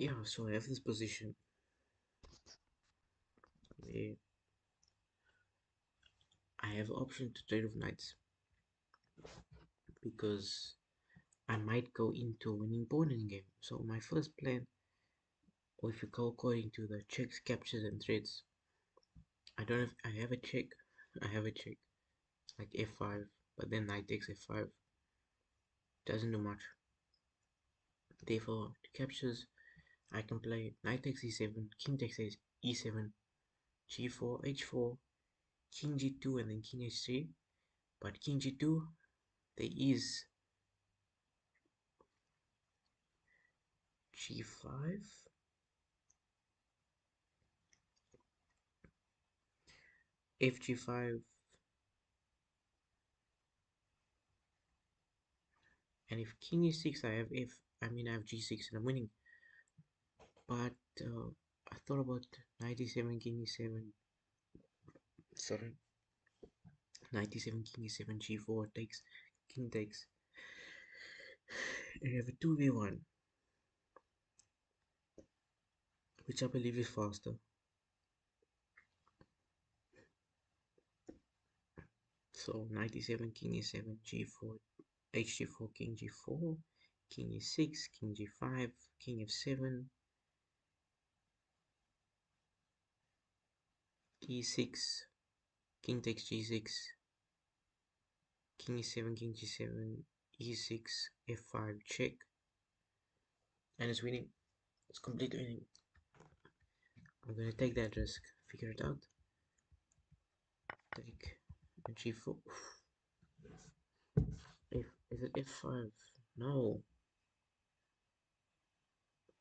Yeah, so I have this position where I have option to trade with knights because I might go into a winning pawn in game. So my first plan, or if you go according to the checks, captures, and threads, I don't have. I have a check. I have a check like f5, but then knight takes f5 doesn't do much. Therefore, to captures, I can play knight takes e7, king takes e7, g4, h4, king g2, and then king h3. But king g2, there is g5, fg5, and if king e6, I have g6 and I'm winning. But I thought about knight e7, king e7, sorry, knight e7, king e7, g4 takes, king takes, and you have a 2v1, which I believe is faster. So knight e7, king e7, g4, hg4, king g4, king e6, king g5, king f7, e6, king takes g6, king e7, king g7, e6, f5, check, and it's winning. It's complete winning. I'm gonna take that risk, figure it out. Take g4. Is it f5? No.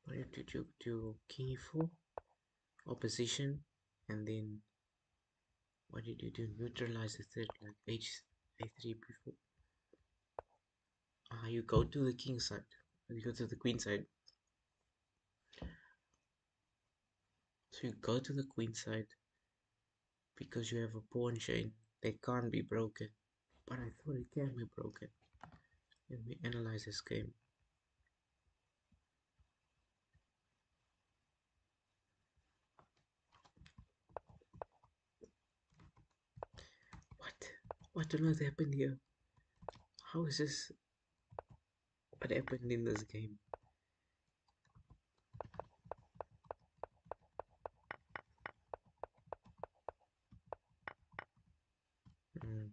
What did you do? King e4, opposition, and then what did you do? Neutralize the third, like a3 before. You go to the king side. You go to the queen side. So you go to the queen side because you have a pawn chain that can't be broken. But I thought it can be broken. Let me analyze this game. What? What on earth happened here? How is this? What happened in this game? Mm.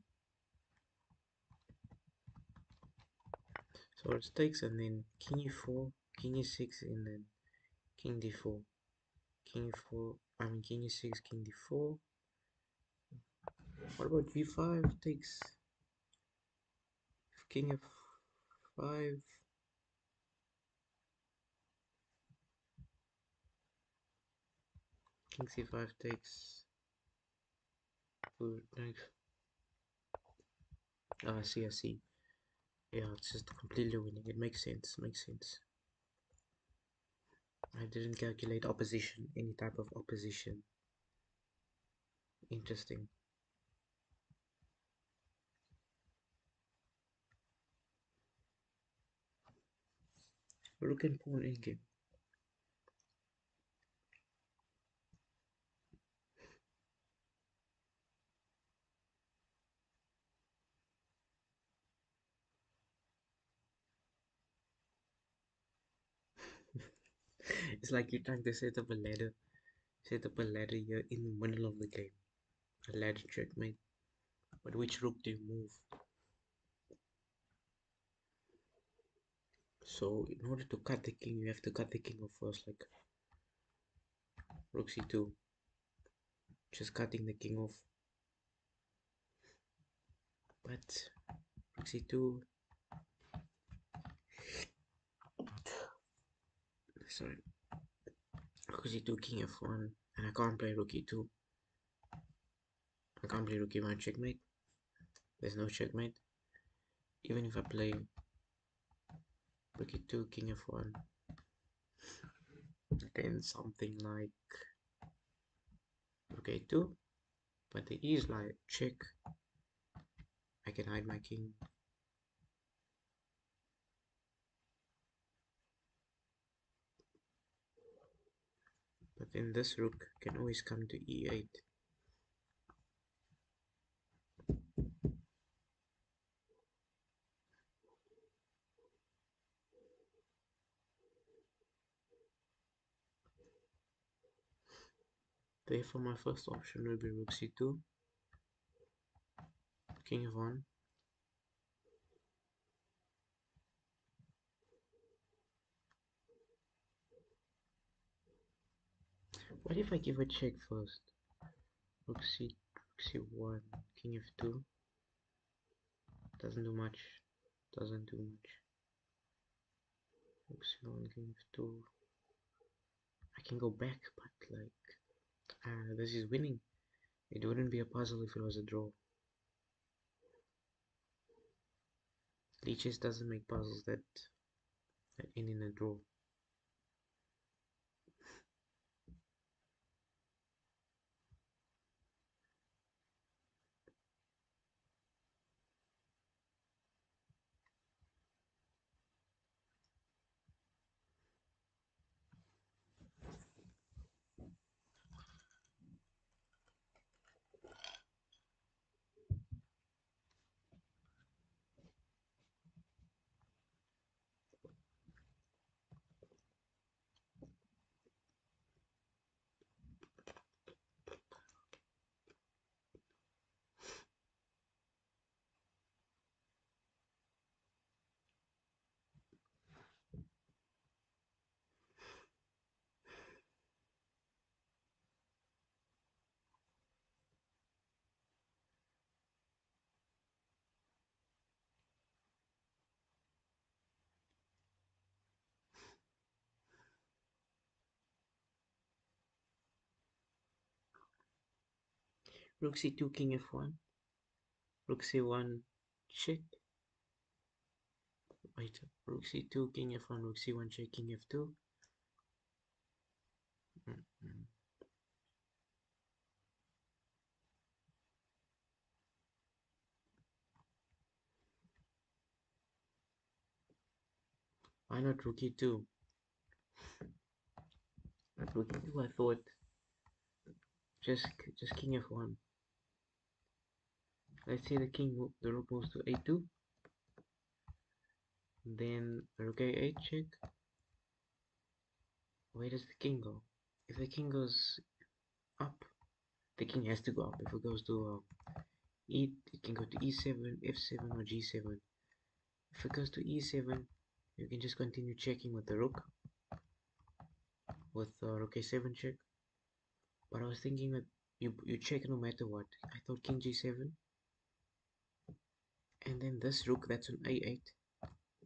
So it takes and then king e4, king e6, and then king d4, king e4. King e6, king d4. What about g5? Takes king f5. King c5 takes. Good. Nice. I see. I see. Yeah, it's just completely winning. It makes sense. Makes sense. I didn't calculate opposition, any type of opposition. Interesting. Looking for an endgame. It's like you're trying to set up a ladder. Set up a ladder here in the middle of the game. A ladder checkmate. But which rook do you move? So in order to cut the king, you have to cut the king off first, like rook c2. Just cutting the king off. But rook c2. Sorry. Rook c2, king f1. And I can't play rook e2. I can't play rook e1 checkmate. There's no checkmate. Even if I play rook e2, king f1. Then something like rook a2. But there is like check. I can hide my king. But then this rook can always come to e8. Therefore, my first option will be rook c2, king f1. What if I give a check first? Rook c1, king f2. Doesn't do much. Doesn't do much. Rook c1, king f2. I can go back, but like, this is winning. It wouldn't be a puzzle if it was a draw. Lichess doesn't make puzzles that end in a draw. Rook c2, king f1. Rook c1, check. Wait, rook c2, king f1, rook c1, check, king f2. Mm -mm. Why not rook e2? At rook e2, I thought just just king f1. Let's say the rook moves to a2, then rook a8 check. Where does the king go? If the king goes up, the king has to go up. If it goes to it can go to e7, f7, or g7. If it goes to e7, you can just continue checking with the rook, with rook a7 check. But I was thinking that you check no matter what. I thought king g7, and then this rook that's on a8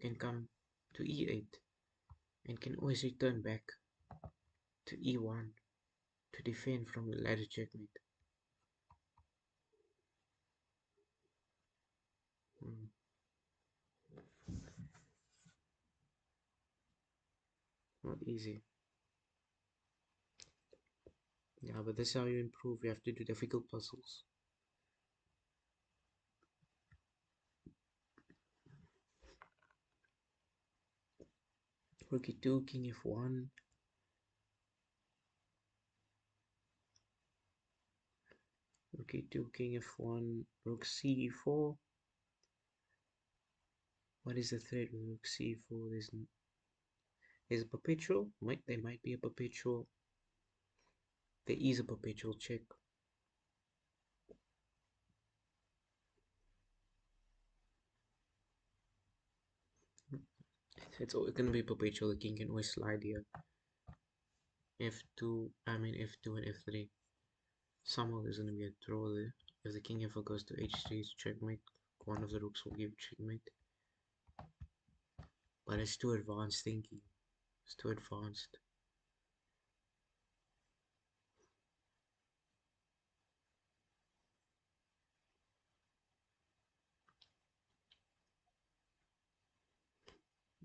can come to e8 and can always return back to e1 to defend from the ladder checkmate. Mm, not easy. Yeah, but this is how you improve. You have to do difficult puzzles. Rook e2, king f1. Rook e2, king f1, rook c4. What is the threat with rook c4? There's a perpetual. There might be a perpetual. There is a perpetual check. It's always gonna be perpetual. The king can always slide here. f2, I mean f2 and f3. Somehow there's gonna be a draw there. If the king ever goes to h3, it's checkmate. One of the rooks will give checkmate. But it's too advanced thinking. It's too advanced.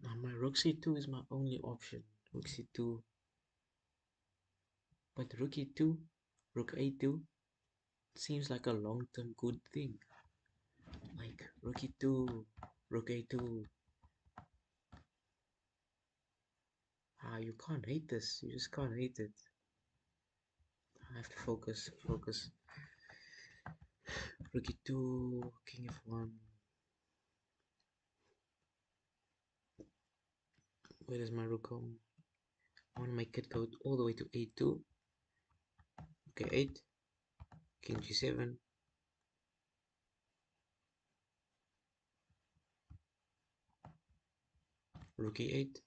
Now my rook c2 is my only option. Rook c2. But rook e2, rook a2 seems like a long-term good thing. Like rook e2, rook a2. You can't hate this. You just can't hate it. I have to focus. Focus. Rook e2, king f1. Where does my rook go? I want to make it go all the way to a2. Okay, 8. King g7. Rook e8.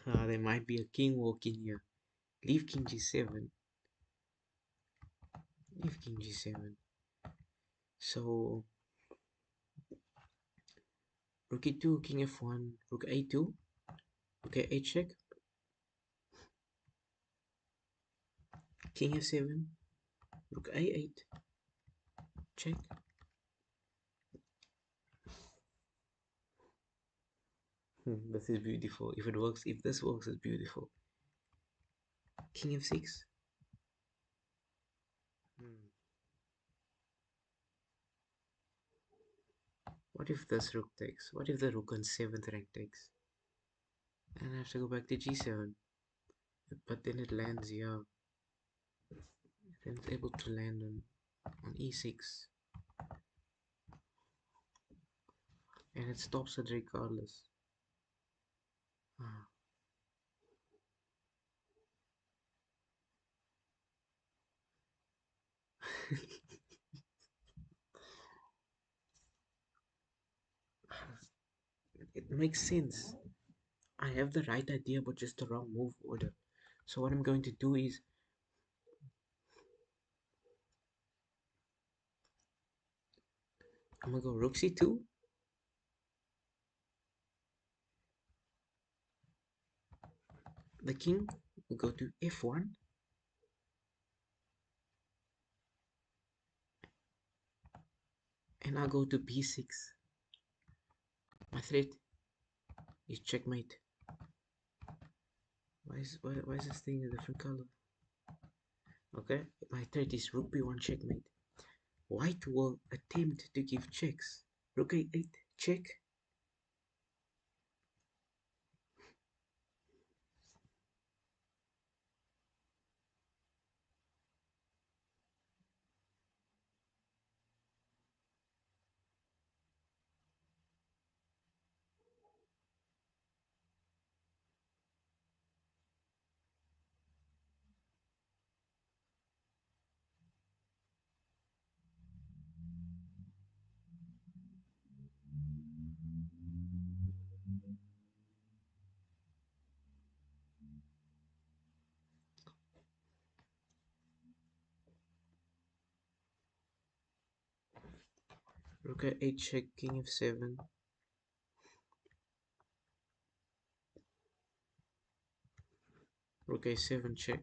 There might be a king walk in here. Leave king g7. Leave king g7. So rook e2, king f1, rook a2. Okay, 8 check. King f7. Rook a8. Check. This is beautiful. If it works, if this works, it's beautiful. King f6. Hmm. What if this rook takes? What if the rook on 7th rank takes? And I have to go back to g7. But then it lands here. Then it's able to land on e6. And it stops it regardless. Ah. It makes sense. I have the right idea but just the wrong move order. So what I'm going to do is I'm gonna go rook c2. The king will go to f1. And I'll go to b6. My threat is checkmate. Why is this thing a different color? Okay, my threat is rook b1 checkmate. White will attempt to give checks. Rook a8 check. Rook a8 check, king f7. Rook a7 check.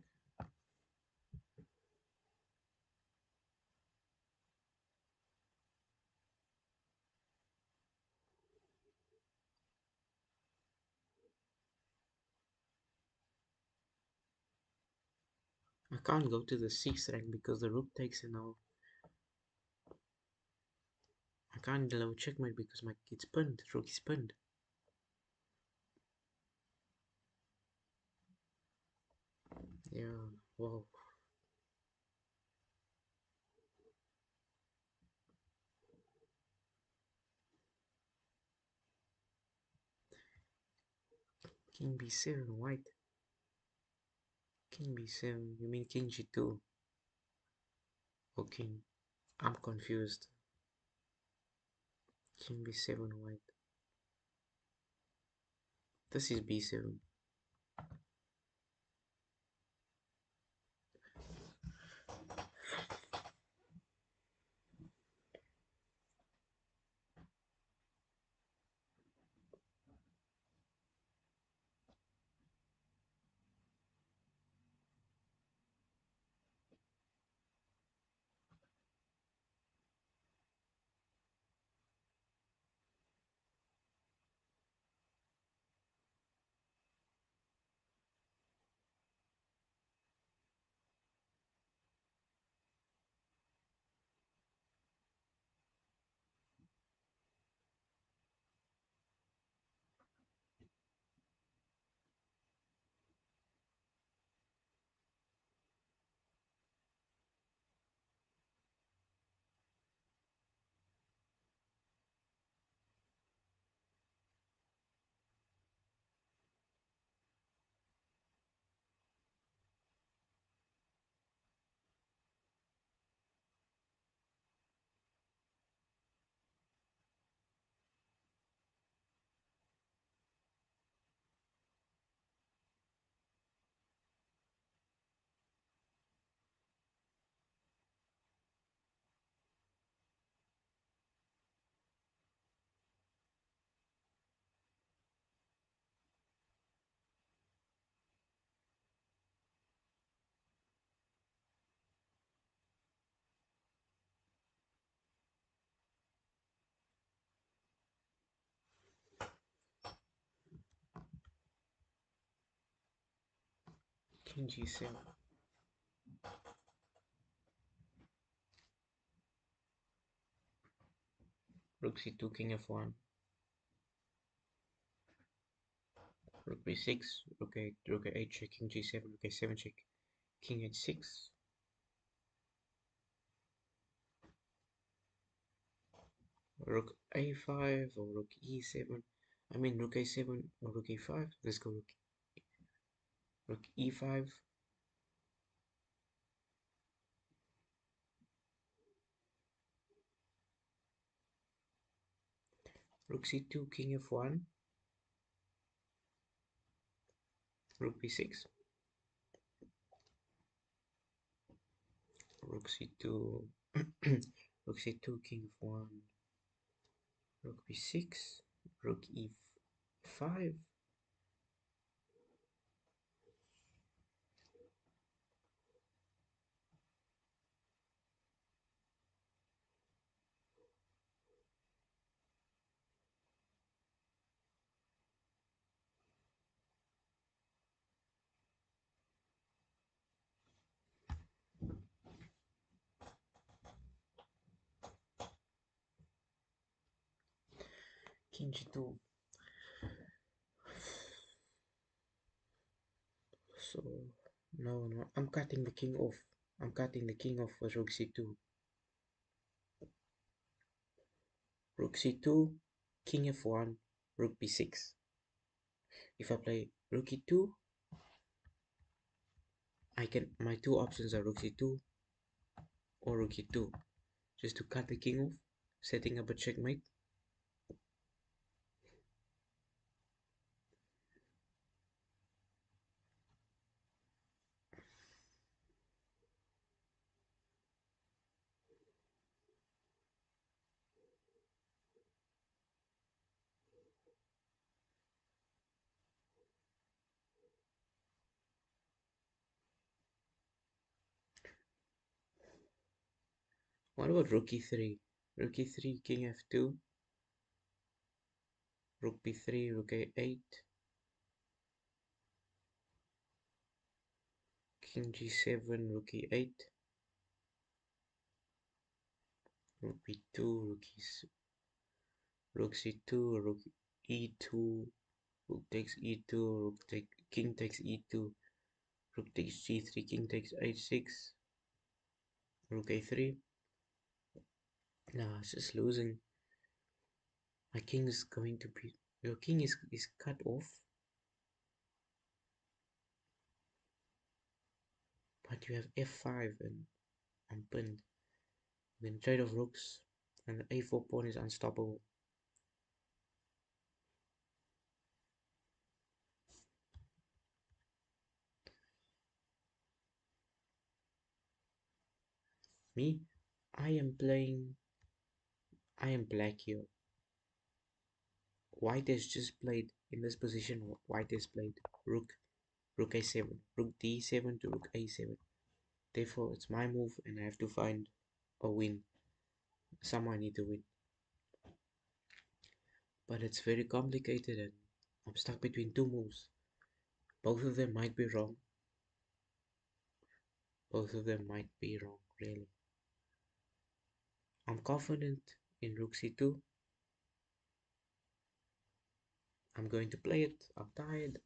I can't go to the 6th rank because the rook takes it now. I can't allow checkmate because my it's pinned. Rook is pinned. Yeah, wow. King b7, white. King b7, you mean king g2? Or king? I'm confused. King b7, white. This is b7. King G7. Rook C2, King F1. Rook B6, Rook A8, Rook A8 check, King G7, Rook A7 check, King H6. Rook A5 or Rook E7. I mean Rook A7 or Rook E5. Let's go Rook E5. Rook C2, King F1. Rook B6. Rook C2. Rook C2, King F1. Rook B6. Rook E5. King G2. So no, I'm cutting the king off. I'm cutting the king off with Rook C2. Rook C2, King F1, Rook B6. If I play Rook E2, my two options are Rook C2 or Rook E2, just to cut the king off, setting up a checkmate. What about Rook E3? Rook E3, King F2, Rook B3, Rook A8, King G7, Rook E8, Rook B2, Rook C2, Rook E2, Rook takes E2, King takes E2, Rook takes G3, King takes H6, Rook A3. Nah, it's just losing. My king is going to be. Your king is cut off, but you have f5 and I'm pinned. Then trade of rooks, and the a4 pawn is unstoppable. Me, I am playing. I am black here. White has just played in this position. White has played rook a7, rook d7 to rook a7. Therefore, it's my move, and I have to find a win. Someone I need to win, but it's very complicated, and I'm stuck between two moves. Both of them might be wrong. Both of them might be wrong, really. I'm confident in Rook C2. I'm going to play it. I'm tired.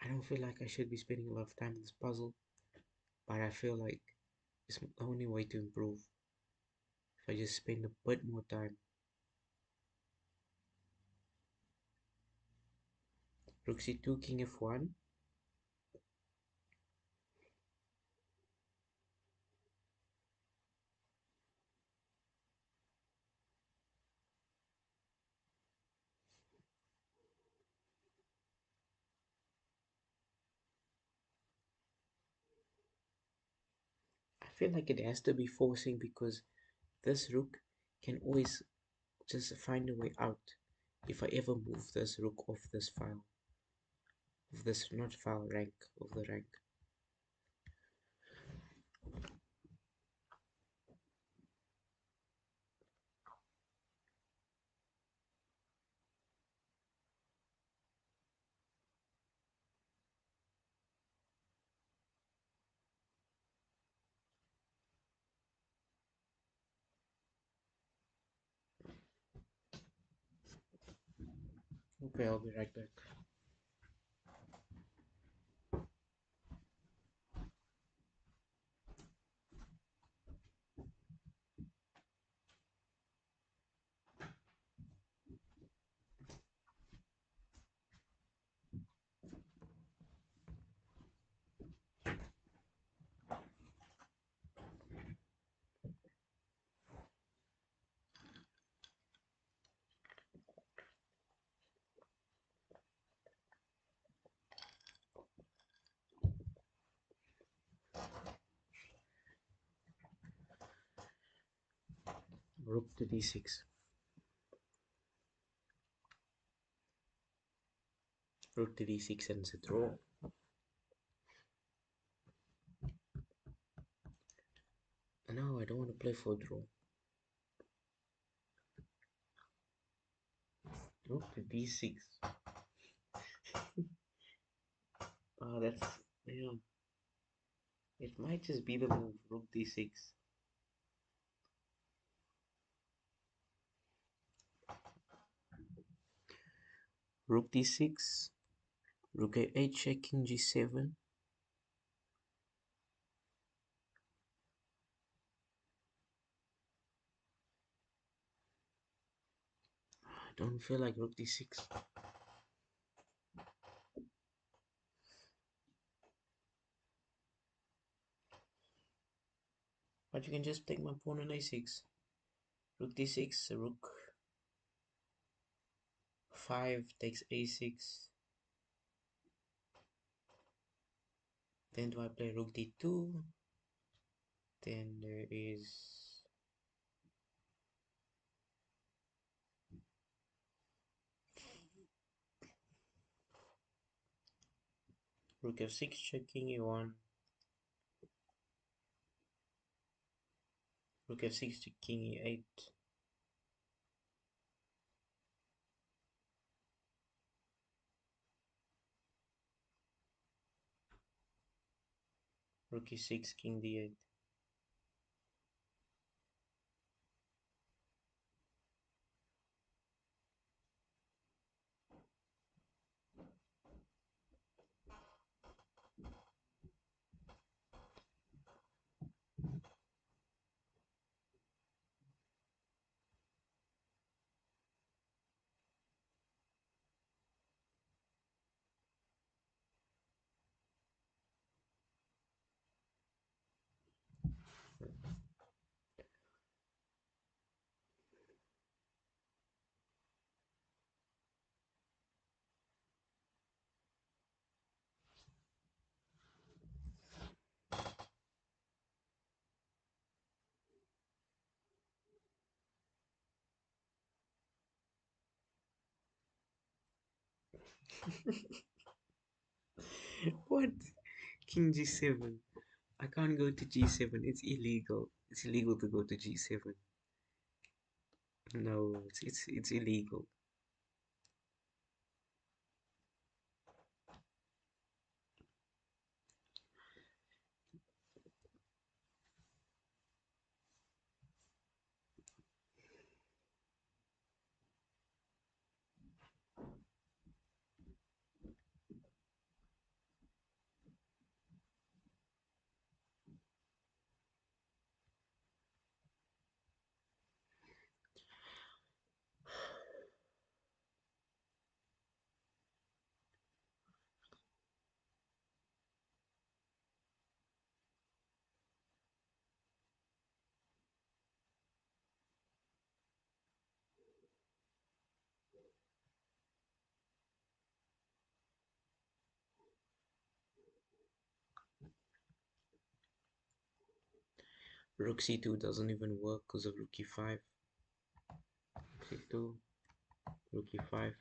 I don't feel like I should be spending a lot of time in this puzzle, but I feel like it's the only way to improve. If I just spend a bit more time. Rook C2, King F1. I feel like it has to be forcing because this rook can always just find a way out if I ever move this rook off this file. Of this, not file, rank, of the rank. Okay, I'll be right back. Rook to d6. Rook to d6 and it's a draw. No, I don't want to play for draw. Rook to d6. That's, yeah. It might just be the move. Rook d6. Rook d6. Rook a8 check, king g7. I don't feel like rook d6. But you can just take my pawn on a6. Rook d6, rook 5 takes a6. Then do I play rook d2? Then there is rook f6 check, king e1. Rook f6 to king e8. Rook e6, king d8. What? King g7. I can't go to g7. It's illegal. It's illegal to go to g7. No, it's illegal. Rook c2 doesn't even work because of rook e5. c2, rook e5,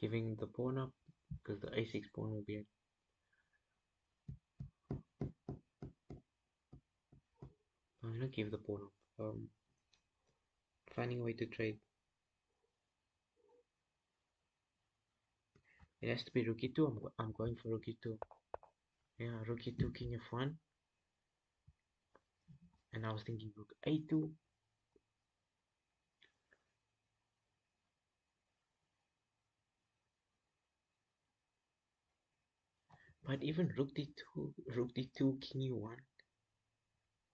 giving the pawn up because the a6 pawn will be. I'm gonna give the pawn up. Finding a way to trade. It has to be rook e2. I'm going for rook e2. Yeah, rook e2, king f1. And I was thinking rook a2. But even rook d2, king e1,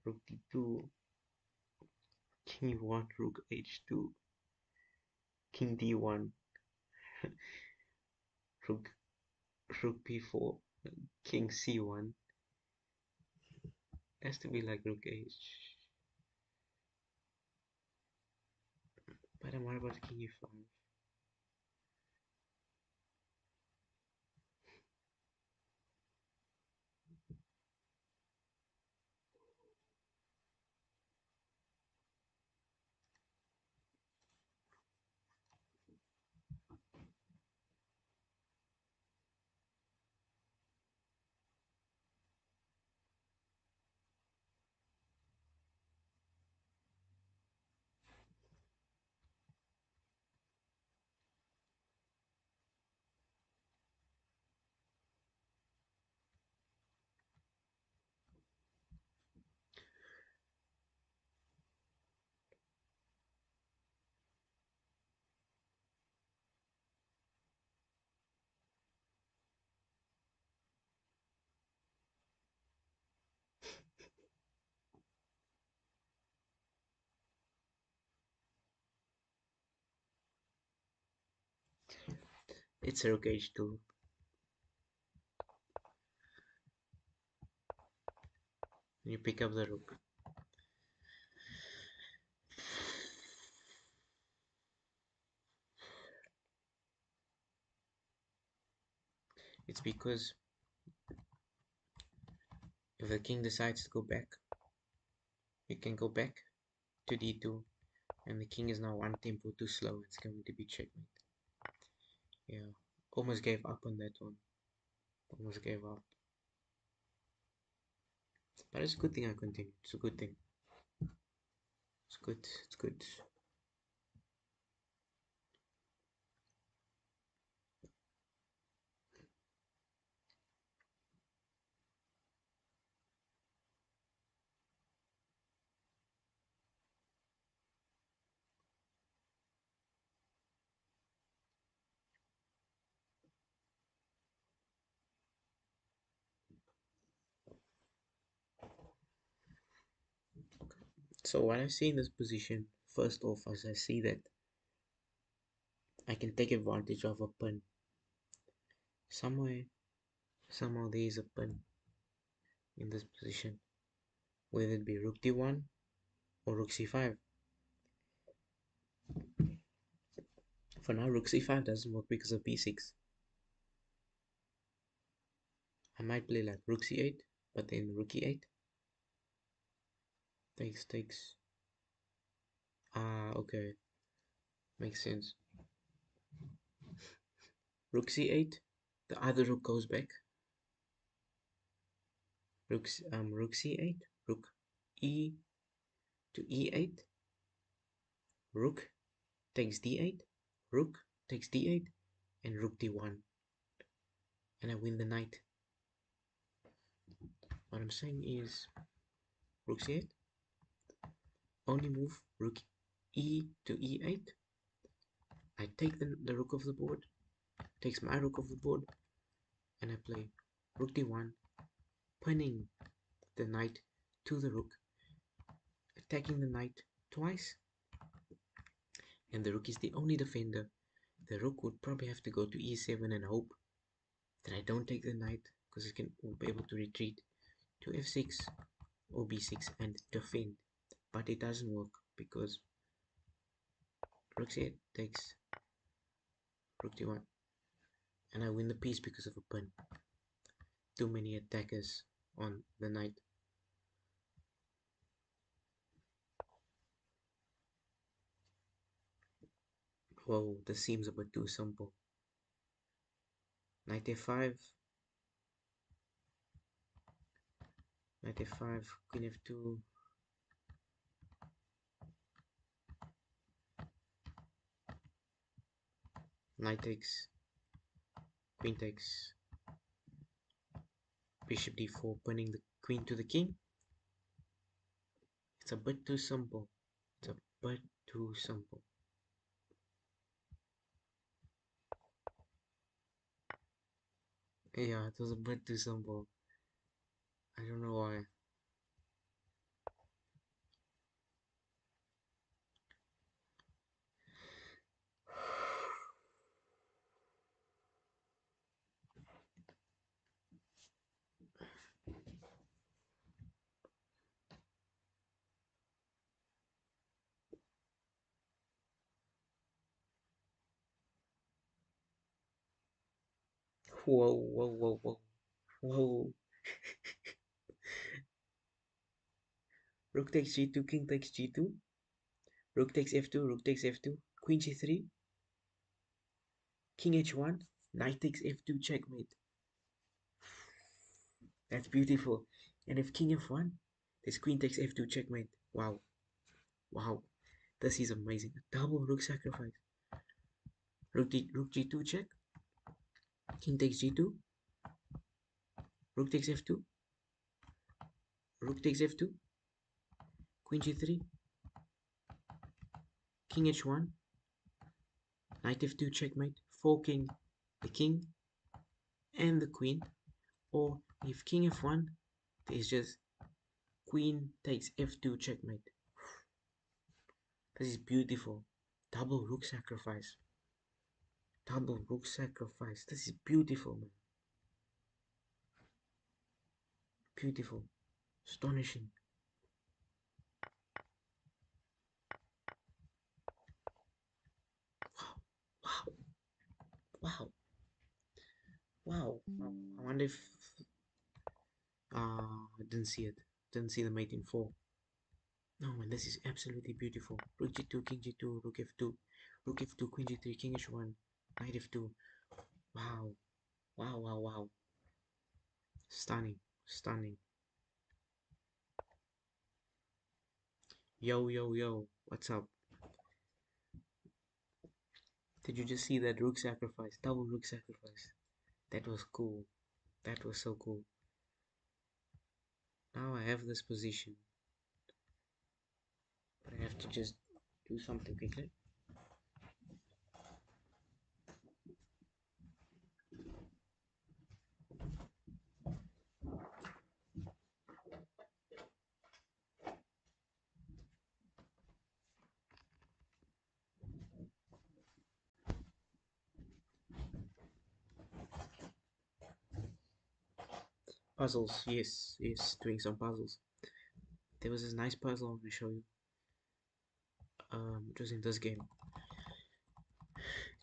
rook d2, king e1, rook h2, king d1, rook rook b4, king c1. It has to be like rook h. But what about king e5? It's rook h2. You pick up the rook. It's because if the king decides to go back, you can go back to d2, and the king is now one tempo too slow. It's going to be checkmate. Yeah, almost gave up on that one. Almost gave up. But it's a good thing I continued. It's a good thing. It's good. It's good. So when I see in this position, first off, as I see that I can take advantage of a pin. Somewhere, somehow there is a pin in this position, whether it be rook d1 or rook c5. For now, rook c5 doesn't work because of b6. I might play like rook c8, but then rook e8. Takes. Ah, okay. Makes sense. Rook c8. The other rook goes back. Rook c8. Rook e to e8. Rook takes d8. Rook takes d8. And rook d1. And I win the knight. What I'm saying is rook c8. Only move rook e to e8. I take the rook off the board. Takes my rook off the board. And I play rook d1. Pinning the knight to the rook, attacking the knight twice, and the rook is the only defender. The rook would probably have to go to e7 and hope that I don't take the knight, because it will be able to retreat to f6 or b6 and defend. But it doesn't work because rook c8 takes rook d1, and I win the piece because of a pin. Too many attackers on the knight. Whoa, this seems a bit too simple. Knight f5, knight f5, queen f2, knight takes, queen takes, bishop d4, pinning the queen to the king. It's a bit too simple. It's a bit too simple. Yeah, it was a bit too simple. I don't know why. Whoa, whoa, whoa, whoa, whoa. Rook takes g2, king takes g2. Rook takes f2, rook takes f2. Queen g3, king h1. Knight takes f2, checkmate. That's beautiful. And if king f1, this queen takes f2, checkmate. Wow, wow. This is amazing. Double rook sacrifice. Rook g2 check. King takes g2. Rook takes f2. Rook takes f2. Queen g3. King h1. Knight f2 checkmate. Forking the king and the queen. Or if king f1, there's just queen takes f2 checkmate. This is beautiful. Double rook sacrifice. Double rook sacrifice. This is beautiful, man. Beautiful. Astonishing. Wow. Wow. Wow. Wow. I wonder if I didn't see it. Didn't see the mate in 4. No man, this is absolutely beautiful. Rook g2, king g2, rook f2, rook f2, queen g3, king h1, knight f2. Wow. Wow, wow, wow. Stunning. Stunning. Yo, yo, yo. What's up? Did you just see that rook sacrifice? Double rook sacrifice. That was cool. That was so cool. Now I have this position, but I have to just do something quickly. Puzzles, yes, yes, doing some puzzles. There was this nice puzzle I'm gonna show you. It was in this game.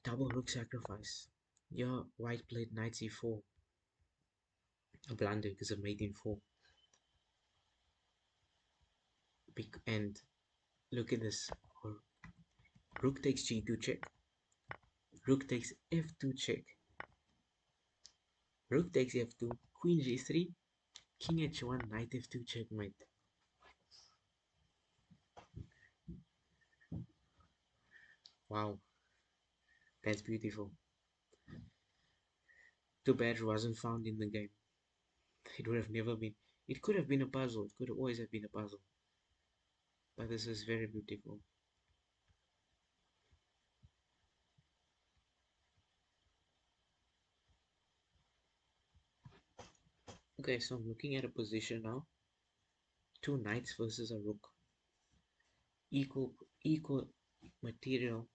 Double rook sacrifice. Yeah, white played knight c4. A blunder because of mate in 4. And look at this. Rook takes g2 check. Rook takes f2 check. Rook takes f2. Queen g3. King h1. Knight f2 checkmate. Wow, that's beautiful. Too bad it wasn't found in the game. It would have never been. It could have been a puzzle. It could have always have been a puzzle. But this is very beautiful. Okay, so I'm looking at a position now. Two knights versus a rook. Equal material.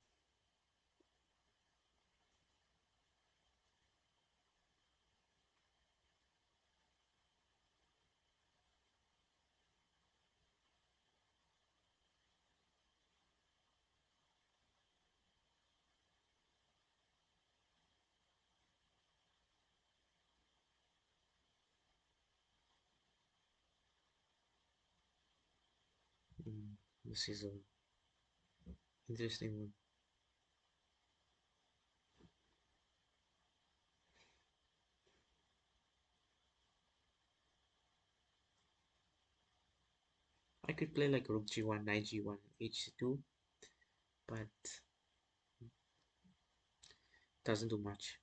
This is a interesting one. I could play like rook g1, knight g1, h2, but doesn't do much.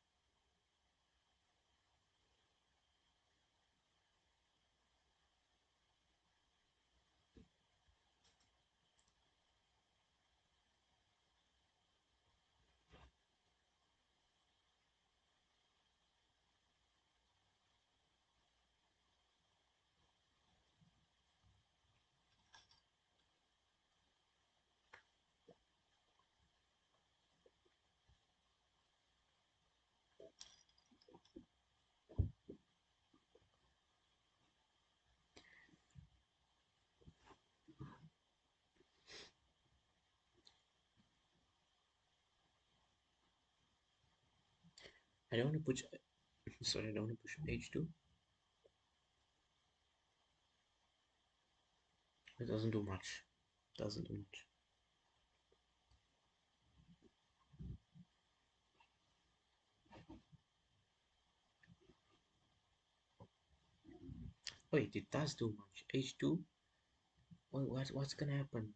I don't want to push. Sorry, I don't want to push h2. It doesn't do much. Doesn't do much. Wait, it does do much. h2. What's gonna happen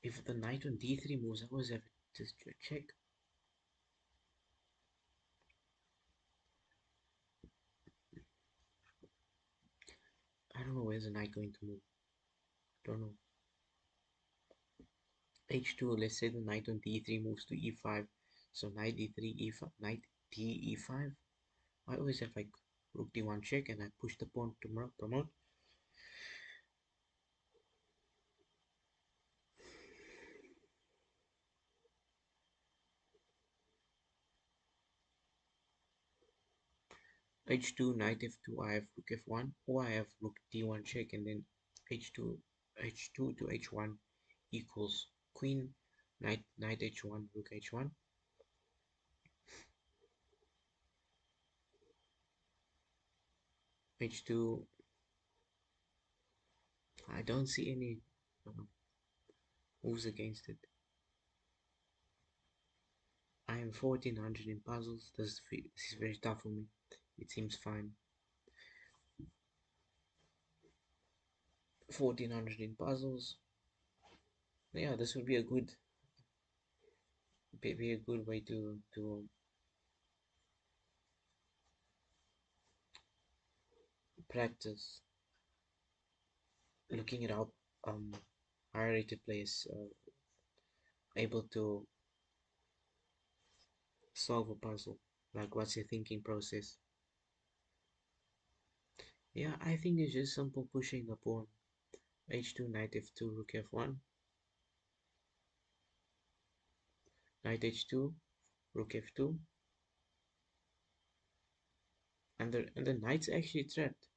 if the knight on d3 moves? I always have to check. I don't know where's the knight going to move. Don't know. h2. Let's say the knight on d3 moves to e5. So knight d3, e5, knight d e5. I always have like rook d1 check, and I push the pawn to promote. h2, knight f2, I have rook f1, or I have rook d1 check, and then h2, h2 to h1 equals queen, knight h1, rook h1. h2, I don't see any moves against it. I am 1400 in puzzles. This is very tough for me. It seems fine. 1400 in puzzles. Yeah, this would be a good way to practice looking it up. Higher rated players able to solve a puzzle. Like, what's your thinking process? Yeah, I think it's just simple pushing the pawn. h2, knight f2, rook f1, knight h2, rook f2, and the knight's actually trapped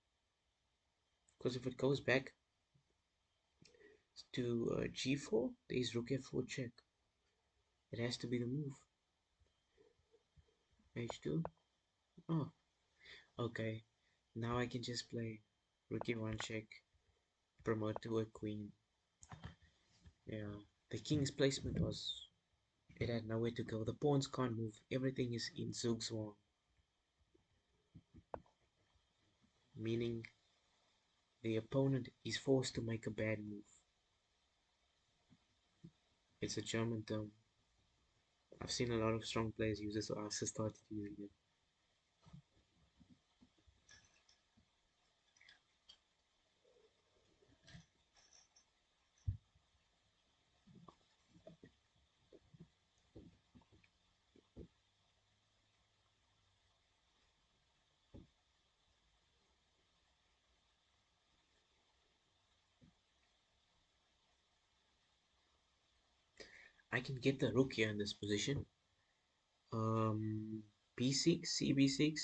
because if it goes back to g4, there's rook f4 check. It has to be the move. h2. Oh, okay. Now I can just play rook e1 check, promote to a queen. Yeah, the king's placement was it had nowhere to go. The pawns can't move. Everything is in zugzwang, meaning the opponent is forced to make a bad move. It's a German term. I've seen a lot of strong players use it, so I also started using it. I can get the rook here in this position. Um, b6, cb6,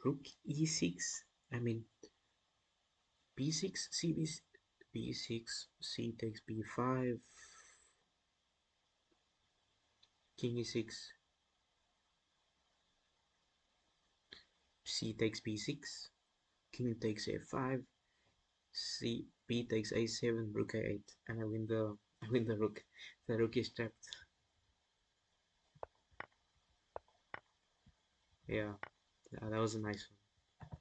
rook e6. I mean b6, cb, b6, c takes b5, king e6, c takes b6, king takes f5, c b takes a7, rook a8, and I win the rook. The rook is trapped. Yeah, that was a nice one.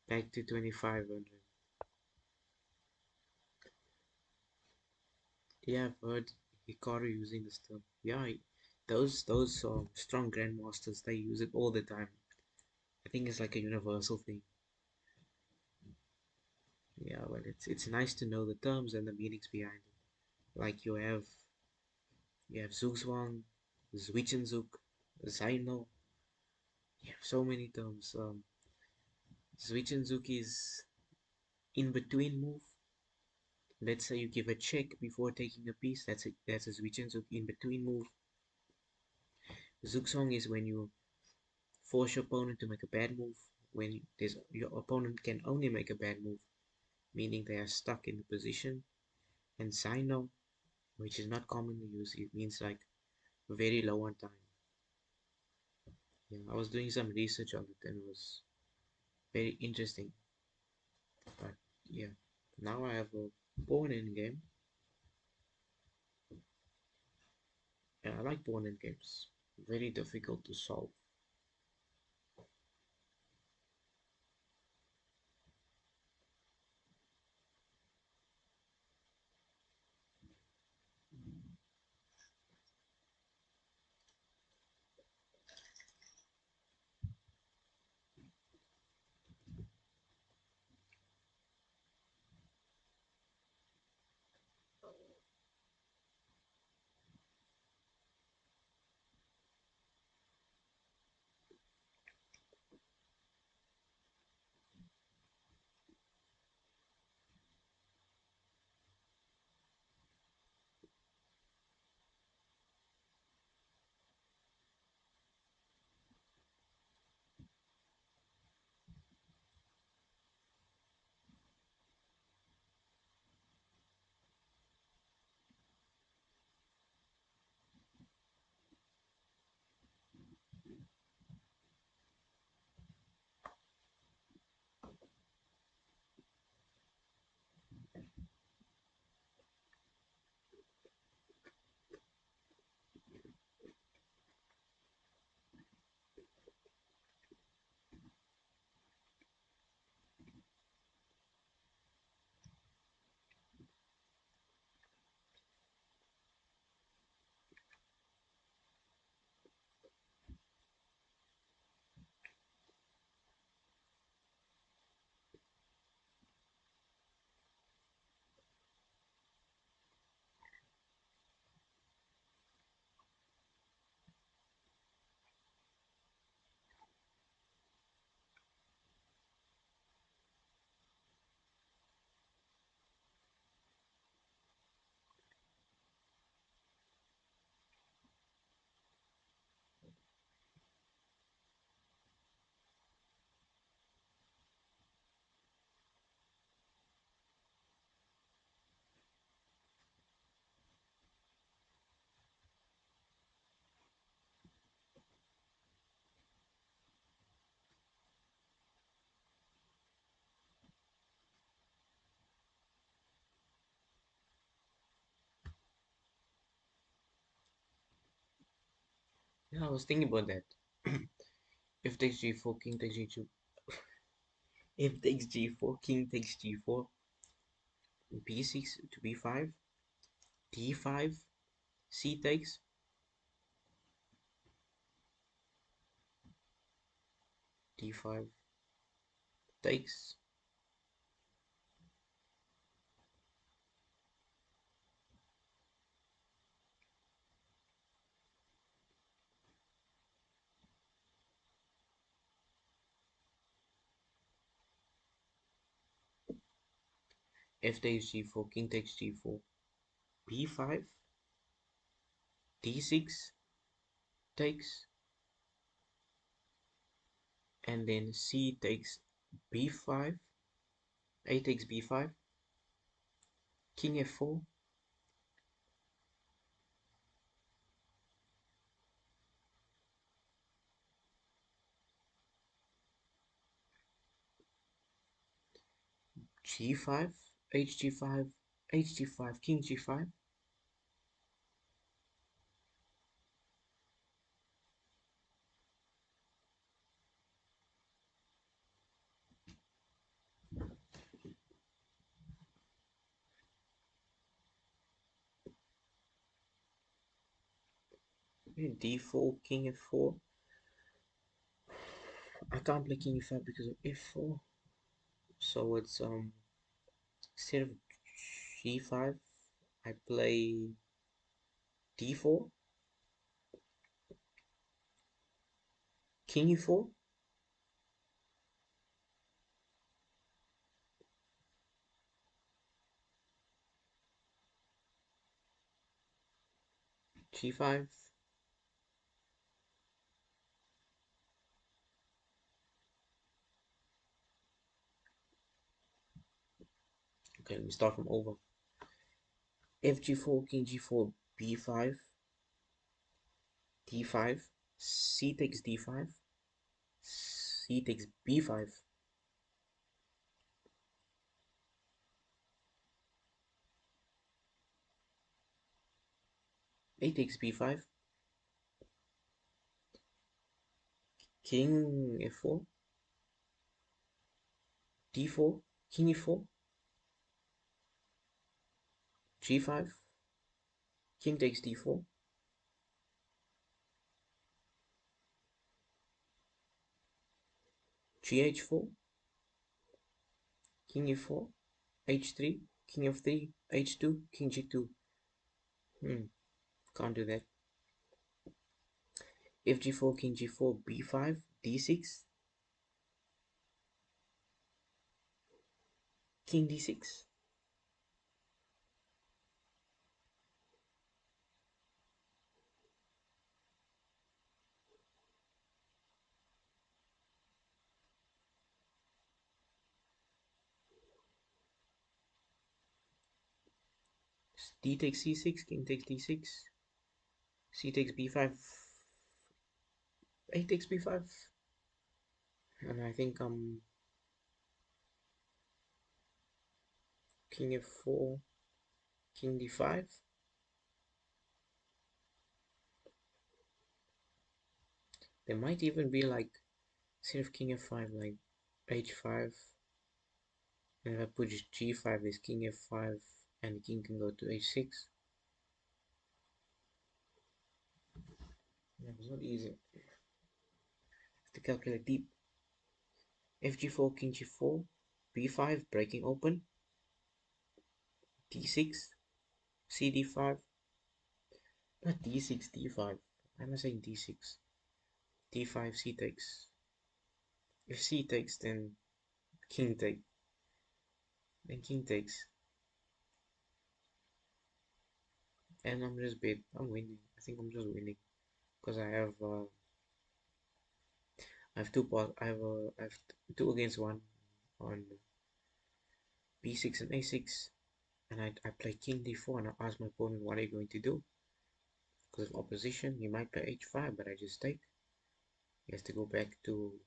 Back to 2500. Yeah, I've heard Hikaru using this term. Yeah, those strong grandmasters, they use it all the time. I think it's like a universal thing. Yeah, well, it's nice to know the terms and the meanings behind it. Like you have zugzwang, zwischenzug, zaino. You have so many terms. Zwischenzug is in between move. Let's say you give a check before taking a piece. That's a zwischenzug in between move. Zugzwang is when you force your opponent to make a bad move. When your opponent can only make a bad move, meaning they are stuck in the position. And zaino, which is not commonly used, it means like very low on time. Yeah, I was doing some research on it and it was very interesting. But yeah, now I have a pawn in game. Yeah, I like pawn in games. Very difficult to solve. Yeah, I was thinking about that. If takes g4, king takes g2. If takes g4, king takes g4, b6 to b5, d5, c takes, d5 takes. F takes g4, king takes g4, b5, d6 takes, and then c takes b5, a takes b5, king f4, g5, hg5, hg5, king g5, d4, king f4. I can't play king e5 because of f4. So it's instead of g5, I play d4, king e4, g5. Okay, let me start from over. F g4, king g4, b5, d5, C takes d5. C takes b5. A takes b5. King f4. d4. King e4. g5. King takes d4. gh4. King e4. h3. King f3. h2. King g2. Can't do that. If g4, king g4, b5, d6, king d6. D takes c6, king takes d6, c takes b5, a takes b5, and I think king f4, king d5. There might even be like, instead of king f5, like h5, and if I put g5, there's king f5, and the king can go to h6. Yeah, it's not easy. Have to calculate deep. Fg4, king g4, b5, breaking open, d6, cd5, not d6, d5. Why am I saying d6? d5, c takes. If c takes, then king take. Then king takes. And I'm just bait. I'm winning. I think I'm just winning. Because I have two balls. I have two against one on b6 and a6. And I play king d4 and I ask my opponent, what are you going to do? Because of opposition, he might play h5, but I just take. He has to go back to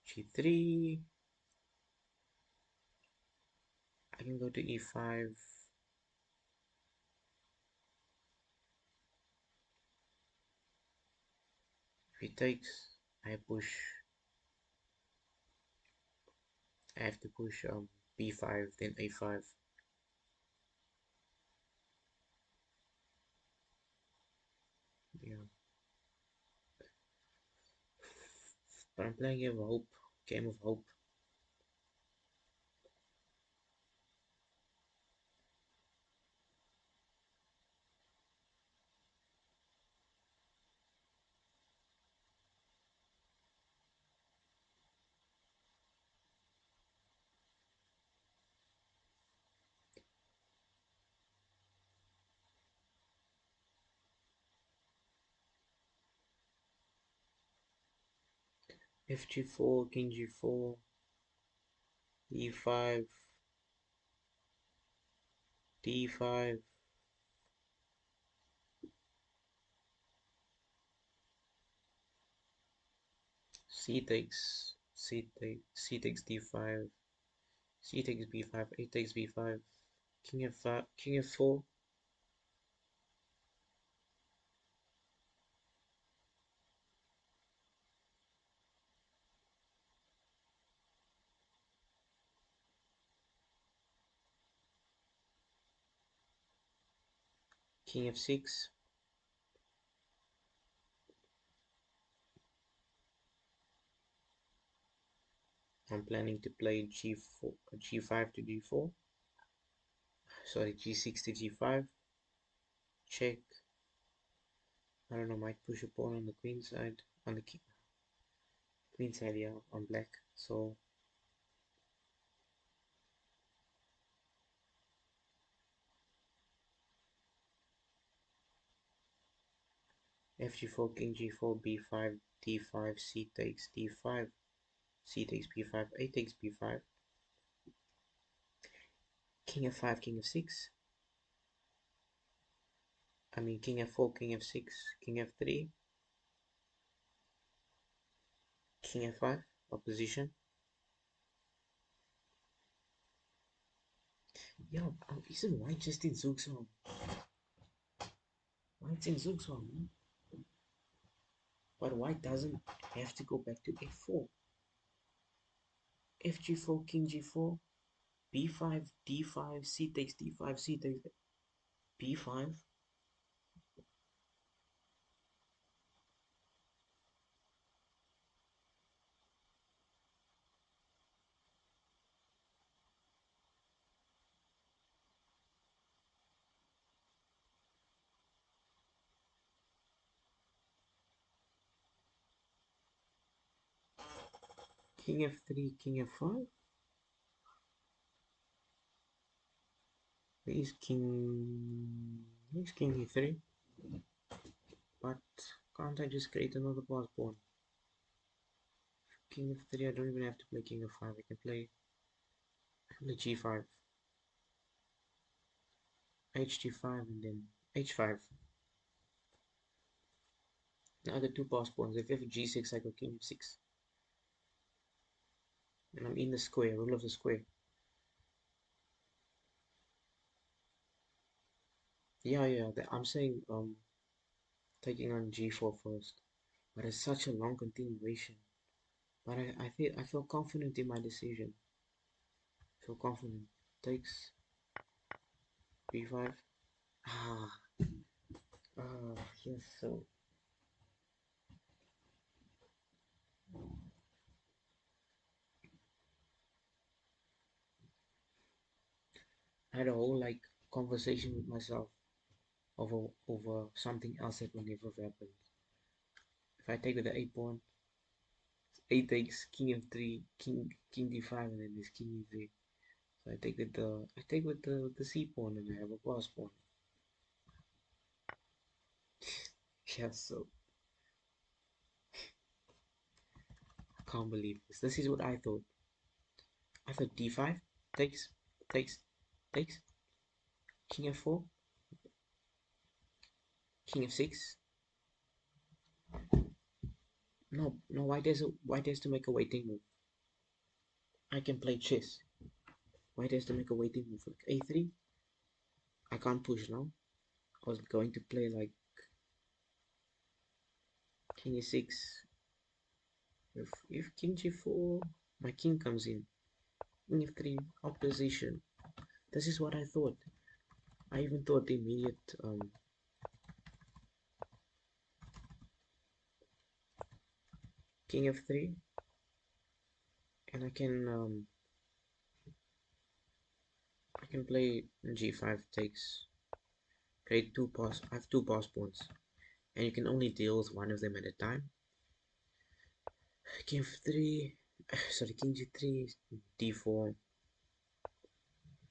g3. I can go to e5. If he takes, I push. I have to push b5, then a5. Yeah. But I'm playing game of hope. Game of hope. fg4, king g4, e5, d5, c takes d5, c takes b5, a takes b5, king f5, king f4, king f6. I'm planning to play g4, g5 to d4. Sorry, g6 to g5. Check. I don't know, might push a pawn on the queen side, on the queen side, yeah, on black. So fg4, king g4, b5, d5, c takes d5, c takes b5, a takes b5, king f5, king f6. I mean king f4, king f6, king f3, King f5, opposition. Yeah, isn't white just in zugzwang? White's in zugzwang, man. But white doesn't have to go back to f4. fg4, king g4, b5, d5, c takes d5, c takes b5. King f3, king f5. He's king. He's king e3. But can't I just create another pass pawn? King f3. I don't even have to play king f5. I can play g5, hg5, and then h5. Now the two pass pawns. If g6, I go king f6, and I'm in the square. Rule of the square. Yeah, yeah. I'm saying taking on g4 first. But it's such a long continuation. But I feel confident in my decision. I feel confident. Takes b5. Ah, yes. So I had a whole like conversation with myself over something else that will never have happened. If I take with the 8 pawn, 8 takes king f3, king d5, and then there's king e3. So I take with the c pawn, and I have a pass pawn. Yeah, so I can't believe this. This is what I thought. I thought d5 takes takes takes king f4, king f6. No, no. White has to make a waiting move. I can play chess. White has to make a waiting move like a3. I can't push now. I was going to play like king e6. If king g4, my king comes in. King f3, opposition. This is what I thought. I even thought the immediate king f3, and I can play g5 takes. Create two pass. I have two pass pawns, and you can only deal with one of them at a time. King f3, sorry, king g3, d4,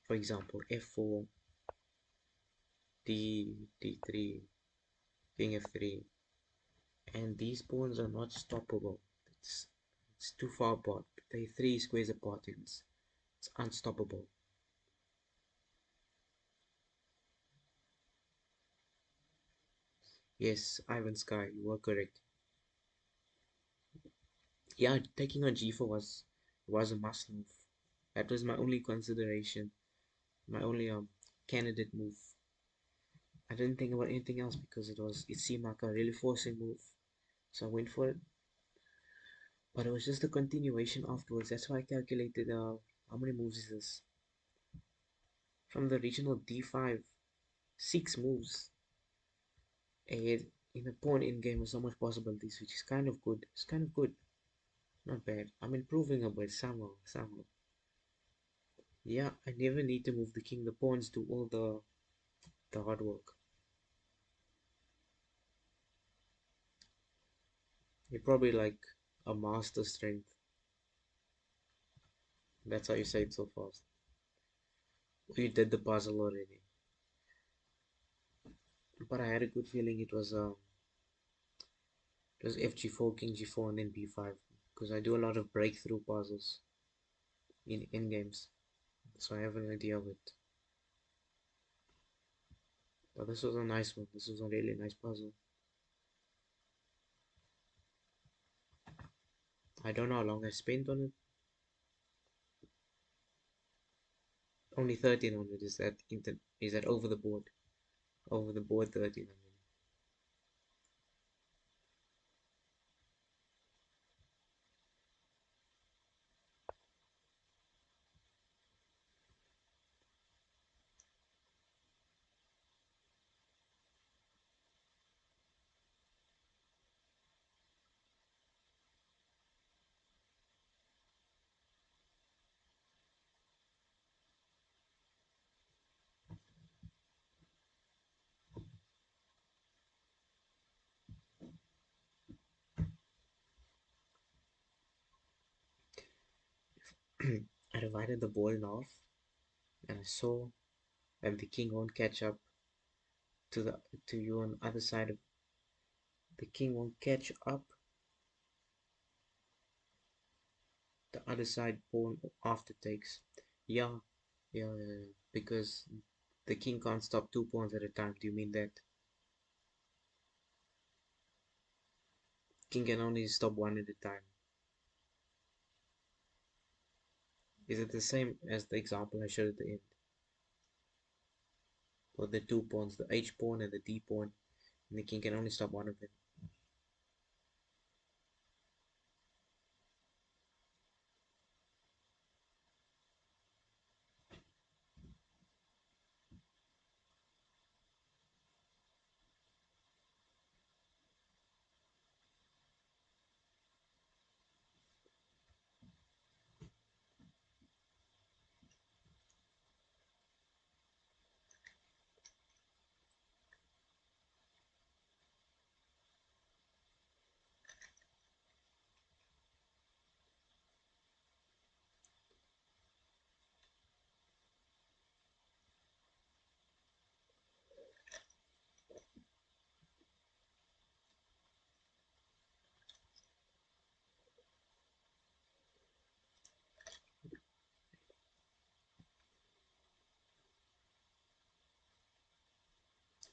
for example, f4, d3, king f3, and these pawns are not stoppable. It's it's too far apart. They're three squares apart, and it's unstoppable. Yes, Ivan Sky, you are correct. Yeah, taking on g4 was a must move. That was my only consideration, my only candidate move. I didn't think about anything else because it seemed like a really forcing move, so I went for it. But it was just a continuation afterwards. That's why I calculated how many moves is this from the original d5, 6 moves ahead in a pawn in game with so much possibilities, which is kind of good. It's kind of good, not bad. I'm improving a bit somehow, somehow. Yeah, I never need to move the king. The pawns do all the hard work. You're probably like a master strength. That's how you say it so fast. You did the puzzle already. But I had a good feeling it was fg4, king g4, and then b5 because I do a lot of breakthrough puzzles in games, so I have an idea of it. But this was a nice one. This was a really nice puzzle. I don't know how long I spent on it. Only 1300. Is that over the board? Over the board 1300. I divided the ball in half, and I saw that the king won't catch up to the to you on the other side of the king won't catch up the other side pawn after takes. Yeah, yeah, because the king can't stop two pawns at a time. Do you mean that? King can only stop one at a time. Is it the same as the example I showed at the end? Or the two pawns, the h pawn and the d pawn, and the king can only stop one of them.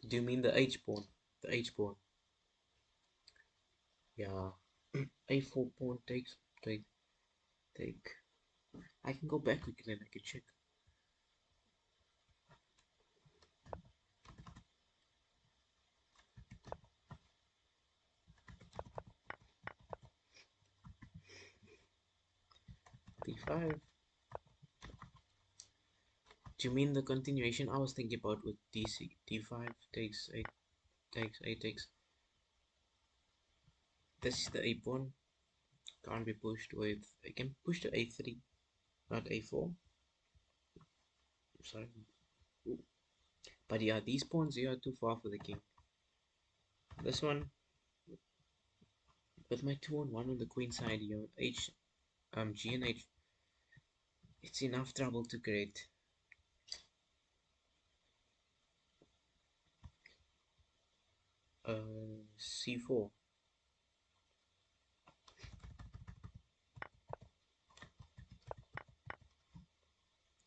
Do you mean the h pawn? The h pawn. Yeah. a4 pawn take. I can go back quickly and I can check. d5. Do you mean the continuation I was thinking about with d5 takes a takes? This is the a pawn. Can't be pushed with. I can push to a3, not a4. Sorry. Ooh. But yeah, these pawns here are too far for the king. This one with my 2-on-1 on the queen side here, g and h, it's enough trouble to create. C4.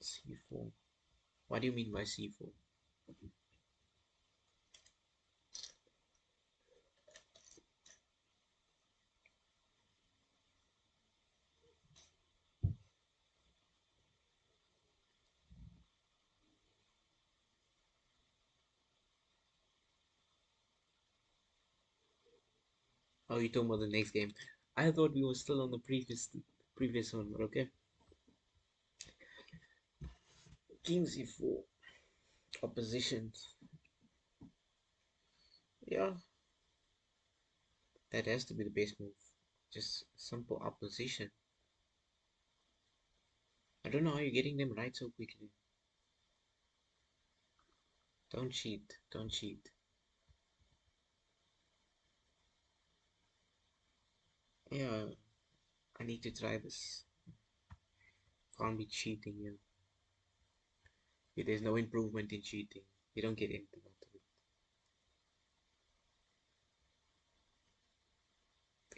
C4. What do you mean by C4? Oh, you talking about the next game? I thought we were still on the previous one, but okay. King C4. Opposition. Yeah, that has to be the best move. Just simple opposition. I don't know how you're getting them right so quickly. Don't cheat. Don't cheat. Yeah, I need to try this. Can't be cheating here. Yeah, there's no improvement in cheating. You don't get anything out of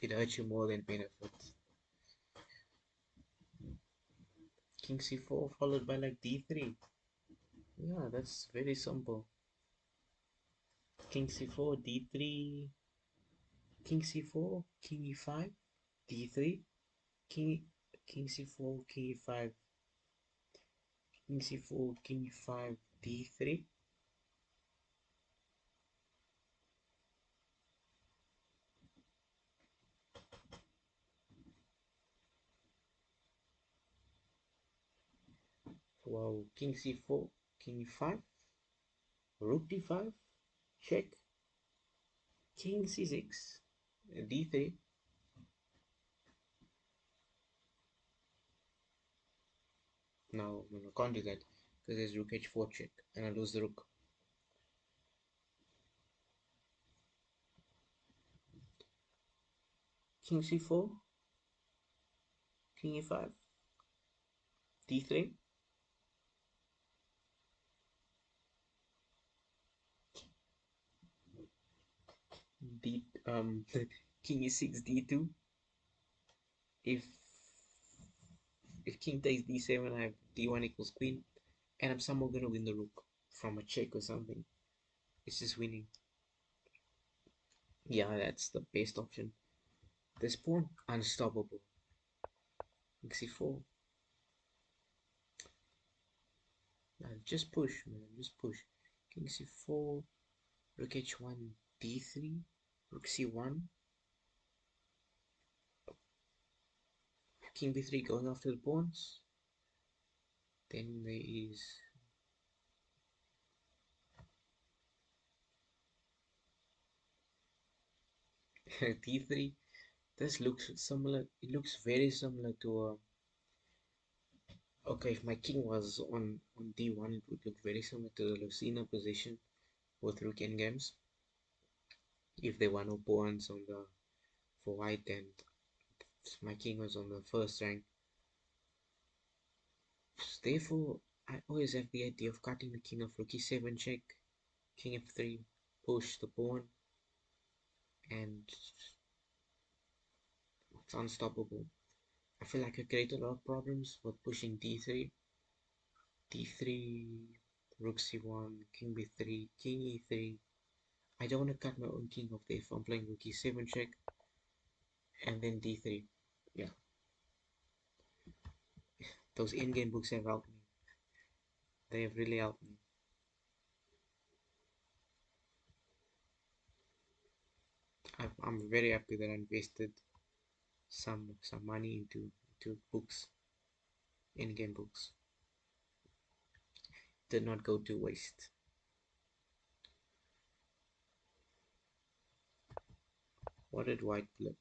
it. It hurts you more than benefits. King c4 followed by like d3. Yeah, that's very simple. King c4, d3, king c4, king e5, d3. King King c4, king e5, king c4, king e5, d3. Wow, king c4, king e5, rook d5, check, king c6, d3. No, no, no, can't do that because there's rook h4 check and I lose the rook. King c4, king e5, d3. D king e6, d2. If king takes d7, I have d1 equals queen, and I'm somehow gonna win the rook from a check or something. It's just winning. Yeah, that's the best option. This pawn unstoppable. King c4. Just push, man. Just push. King c4, rook h1, d3, rook c1, king b3 going after the pawns. Then there is d3. This looks similar. It looks very similar to okay, if my king was on d1, it would look very similar to the Lucina position with rook endgames. If there were no pawns on the for white and my king was on the first rank. Therefore, I always have the idea of cutting the king off rook e7 check, king f3, push the pawn, and it's unstoppable. I feel like I create a lot of problems with pushing d3, d3, rook c1, king b3, king e3. I don't want to cut my own king off there if I'm playing rook e7 check and then d3. Yeah, those in-game books have helped me. They have really helped me. I'm very happy that I invested some money into books, in-game books. Did not go to waste. What did white play?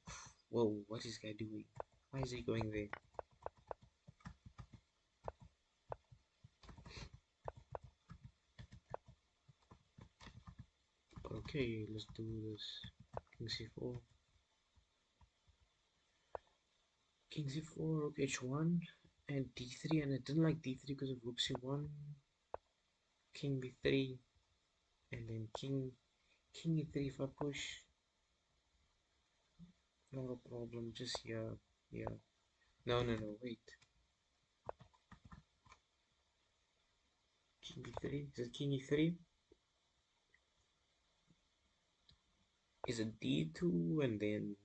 Whoa, what is this guy doing? Why is he going there? Okay, let's do this. King c4. King c4, rook h1, and d3. And I didn't like d3 because of rook c1, king b3, and then king e3 if I push. Not a problem, just here. Yeah. No, no, no, wait. King e3? Is it king e3? Is it d2 and then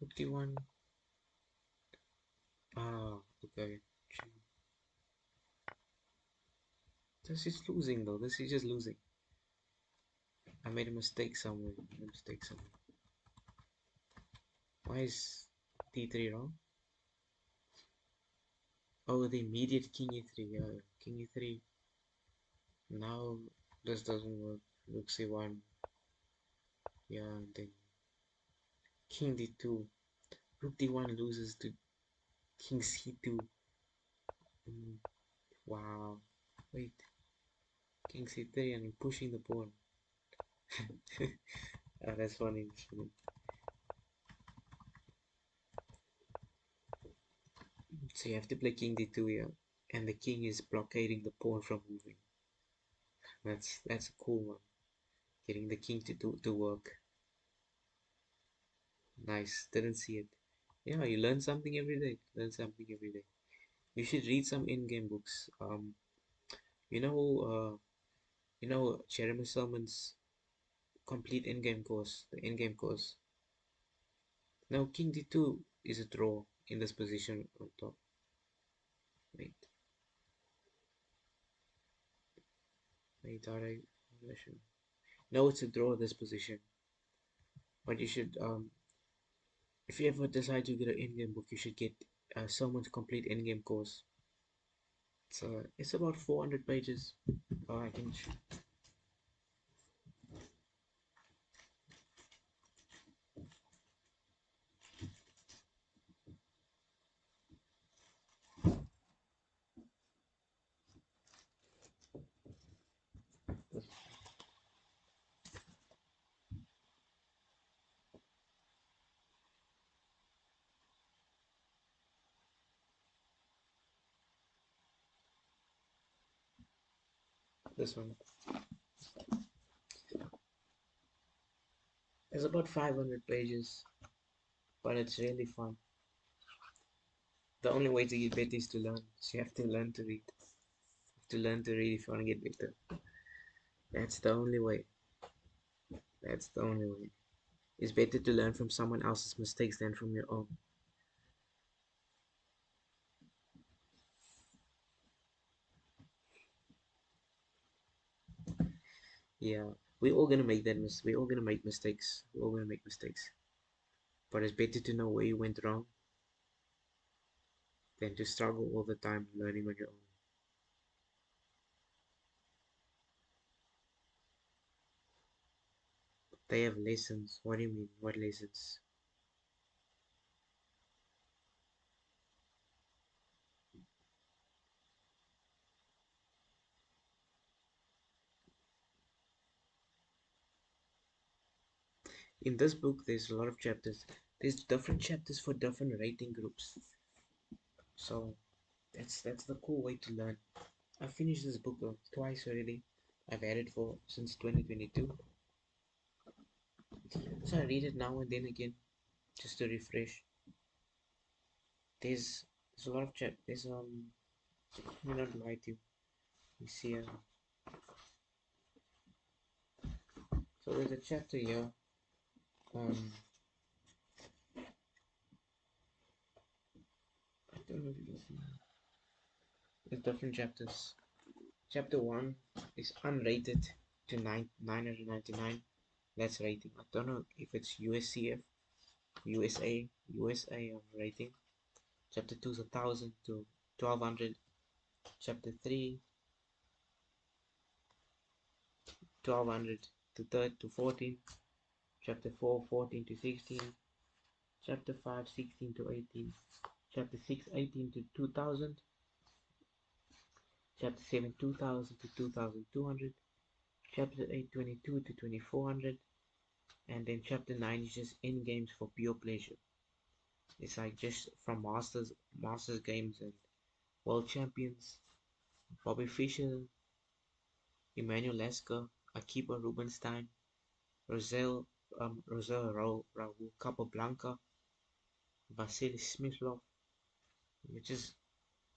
rook d1? Ah, okay. This is losing though. This is just losing. I made a mistake somewhere. Why is d3 wrong? Oh, the immediate king e3. Yeah, king e3. Now this doesn't work. Rook c1. Yeah, and then king d2. Rook d1 loses to king c2. Mm, wow. Wait. King c3 and I'm pushing the pawn. Ah, that's funny. That's funny. So you have to play king d2 here, and the king is blockading the pawn from moving. That's a cool one. Getting the king to work. Nice. Didn't see it. Yeah, you learn something every day. Learn something every day. You should read some in-game books. You know, Jeremy Salmon's. complete endgame course. The endgame course. Now king d2 is a draw in this position on top. Wait, wait, I should. No, it's a draw this position. But you should if you ever decide to get an endgame book, you should get someone's complete endgame course. It's about 400 pages. Oh, I can. This one. It's about 500 pages, but it's really fun. The only way to get better is to learn. So you have to learn to read. You have to learn to read if you want to get better. That's the only way. That's the only way. It's better to learn from someone else's mistakes than from your own. Yeah, we're all gonna make we're all gonna make mistakes. We're all gonna make mistakes. But it's better to know where you went wrong than to struggle all the time learning on your own. They have lessons. What do you mean? What lessons? In this book, there's a lot of chapters. There's different chapters for different rating groups. So that's the cool way to learn. I finished this book twice already. I've had it for since 2022. So I read it now and then again just to refresh. There's a lot of chapters. Let me not lie to you. You see, so there's a chapter here. Um, I don't know if you can see. There's different chapters. Chapter one is unrated to 999. That's rating. I don't know if it's USCF, USA rating. Chapter 2 is 1000 to 1200. Chapter 3, 1200 to 3rd to 14. Chapter 4, 14 to 16. Chapter 5, 16 to 18. Chapter 6, 18 to 2000. Chapter 7, 2000 to 2200. Chapter 8, 22 to 2400. And then chapter 9 is just end games for pure pleasure. It's like just from Masters games and World Champions. Bobby Fischer, Emmanuel Lasker, Akiba Rubinstein, Rosel Raul Capablanca, Vasily Smyslov, which is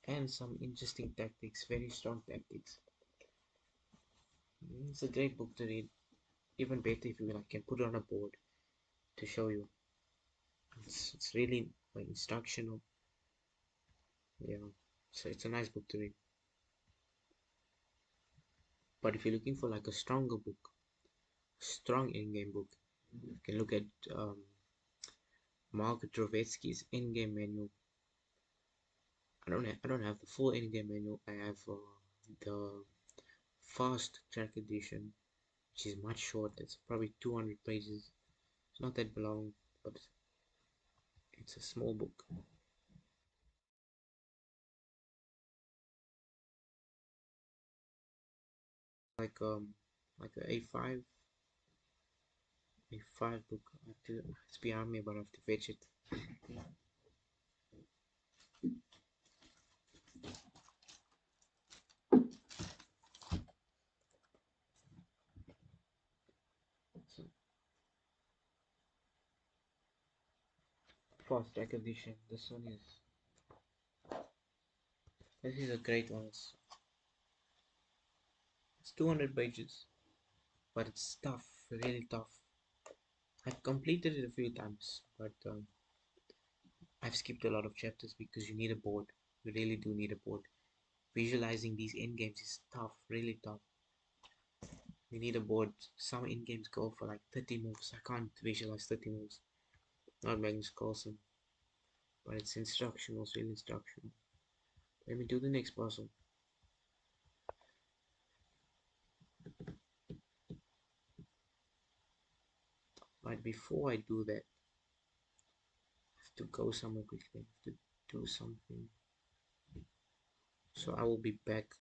and some interesting tactics, very strong tactics. It's a great book to read. Even better if you can put it on a board to show you. It's really instructional. Yeah, so it's a nice book to read. But if you're looking for like a stronger book, strong in-game book, you can look at Mark Drovetsky's in-game manual. I don't have the full in-game manual. I have the fast track edition, which is much shorter. It's probably 200 pages. It's not that long, but it's a small book. Like a A5 book. It's behind me, but I have to fetch it. So, fast track edition. This is a great one. It's 200 pages, but it's tough. really tough. I've completed it a few times, but I've skipped a lot of chapters because you need a board. You really do need a board. Visualizing these end games is tough, really tough. You need a board. Some end games go for like 30 moves. I can't visualize 30 moves. Not Magnus Carlsen, but it's instructional, it's really instructional. Let me do the next puzzle. But before I do that, I have to go somewhere quickly. I have to do something. So I will be back.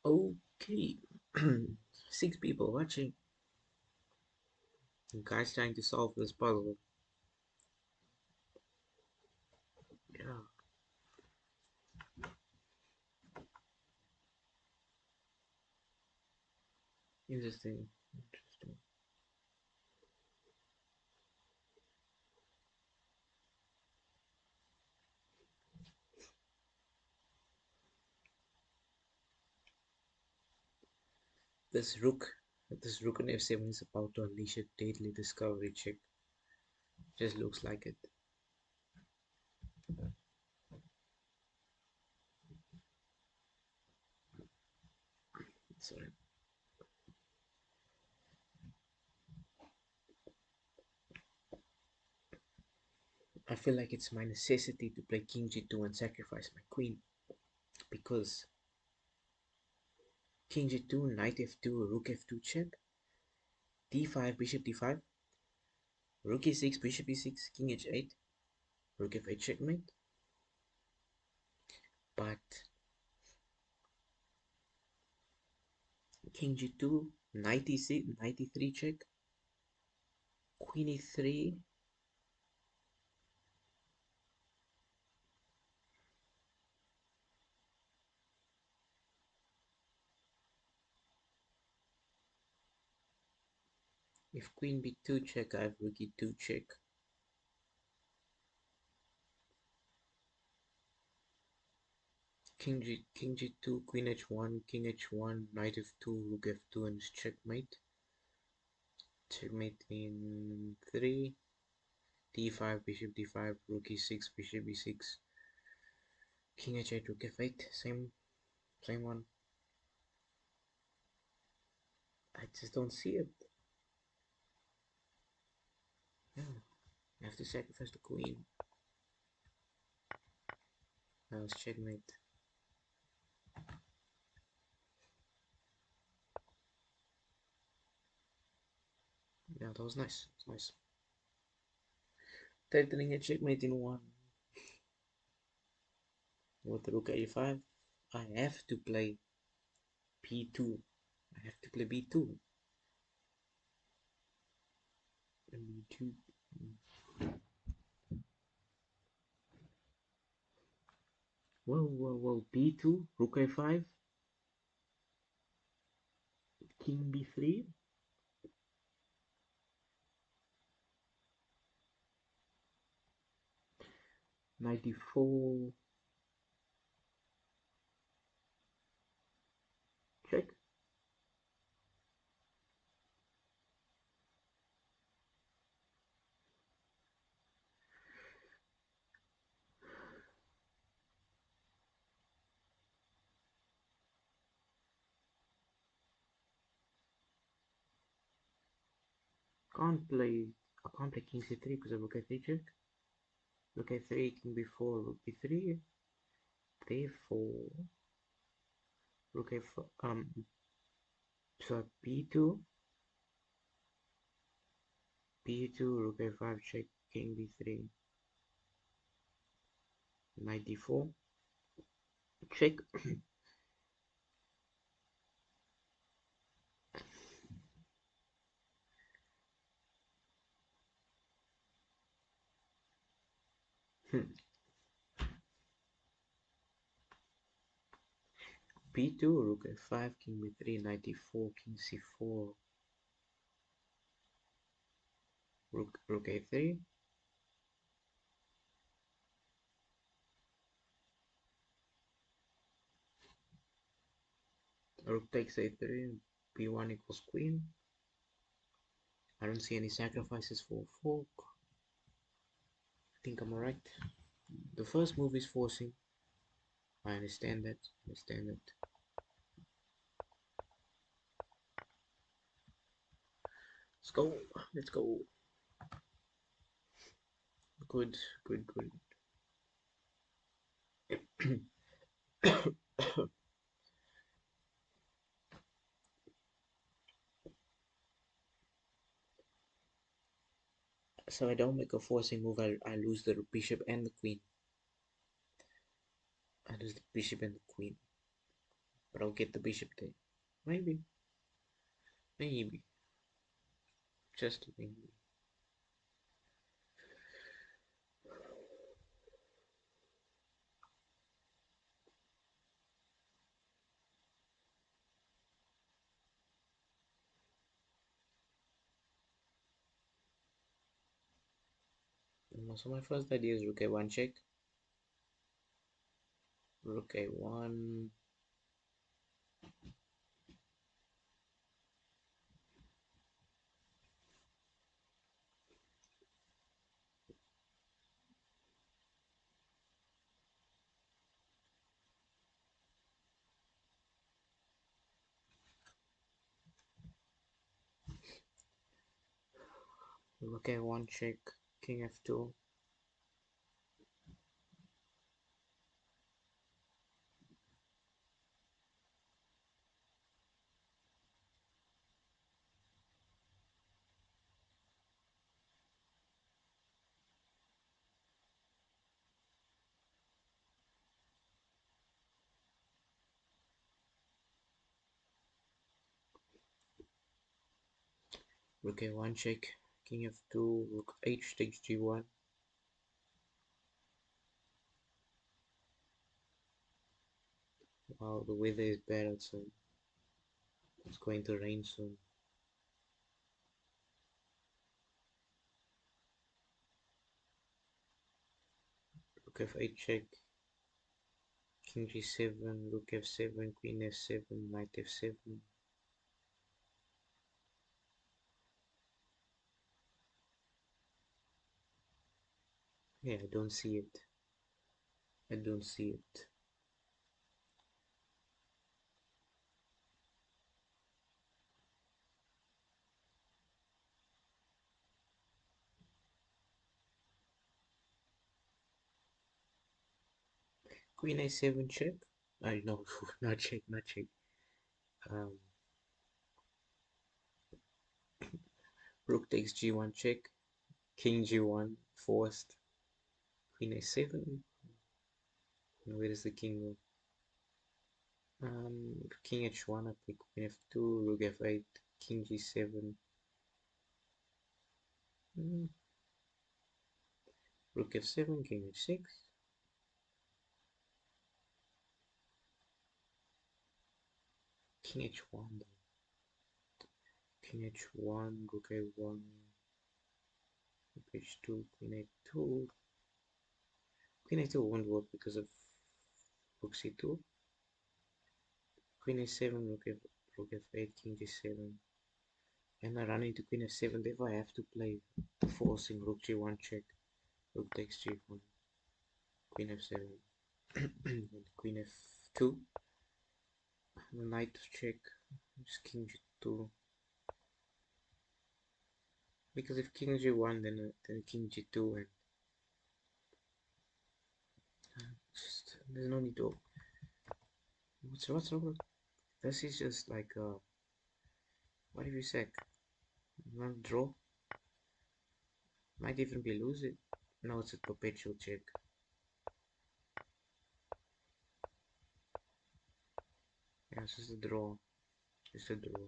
Okay. 6 people watching. You guys trying to solve this puzzle. Yeah, interesting. Interesting. This rook, this rook on f7 is about to unleash a deadly discovery check. Just looks like it. Sorry. I feel like it's my necessity to play king g2 and sacrifice my queen because king g2, knight f2, rook f2 check, d5, bishop d5, rook e6, bishop e6, king h8, rook f8 checkmate. But king g2, knight e6, knight e3 check, queen e3. If queen b2 check, I have rook e2 check. King g2, queen h1, king h1, knight f2, rook f2, and checkmate. Checkmate in 3, d5, bishop d5, rook e6, bishop e6, king h8, rook f8. Same one. I just don't see it. Yeah, I have to sacrifice the queen. That was checkmate. Yeah, that was nice. That was nice. Threatening a checkmate in 1 with rook a5. I have to play b2. I have to play b2. And b2. Whoa. b2, rook a5, king b3, knight d4, check. Can't play. I can't play king c3 because of rook a3 check. Rook a3, king b4, rook b3. Therefore, rook a4. So b2, b2, rook a5 check, king b3, knight d4 check. b2, rook a5, king b3, knight d4, king c4, rook a3. Rook takes a3, b1 equals queen. I don't see any sacrifices for fork. I think I'm alright. The first move is forcing. I understand that. Let's go. Let's go. Good. So I don't make a forcing move. I lose the bishop and the queen. I lose the bishop and the queen. but I'll get the bishop there. Maybe, maybe, just maybe. So my first idea is rook a1 check, rook a1, rook a1 check, king f2, rook a1 check, king f2, rook h takes g1. Wow, the weather is bad outside. It's going to rain soon. Rook f8 check, king g7, rook f7, queen f7, knight f7. Yeah, I don't see it. I don't see it. Queen a7 check. I know, not check, not check. Um, Rook takes g1 check, king g1 forced, queen a7. Where is the king go? King h1, I pick queen f2, rook f8, king g7. Rook f7, king h6. King h1 though. King h1, rook a1, rook h2, queen a2. Queen a2 won't work because of rook c2. Queen a7, rook f8, king g7. And I run into queen f7, therefore I have to play forcing rook g1 check, rook takes g1, queen f7, and queen f2, knight check, just king g2. Because if king g1, then king g2, and just there's no need to. What's wrong with this? Is just like what if you sack? Not draw? Might even be losing. No, it's a perpetual check. Yeah, it's just a draw. Just a draw.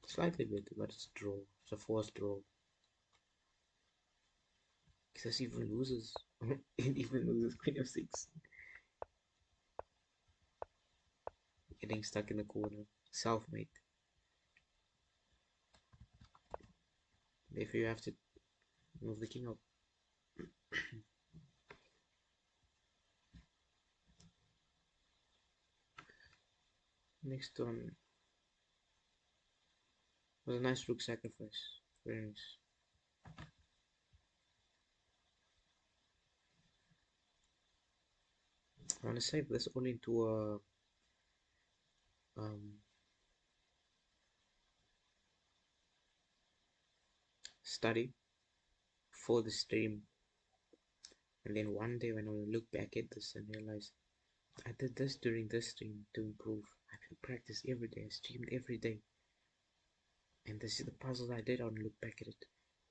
Slightly better, but it's a draw. It's a forced draw. Because even loses. It even loses queen f6. Getting stuck in the corner. Self-made. Therefore you have to move the king up. Next one was a nice rook sacrifice. Very nice. I want to save this all into a study for the stream, and then one day when I will look back at this and realize I did this during this stream to improve. I practice every day, I streamed every day, and this is the puzzles I did. I want to look back at it.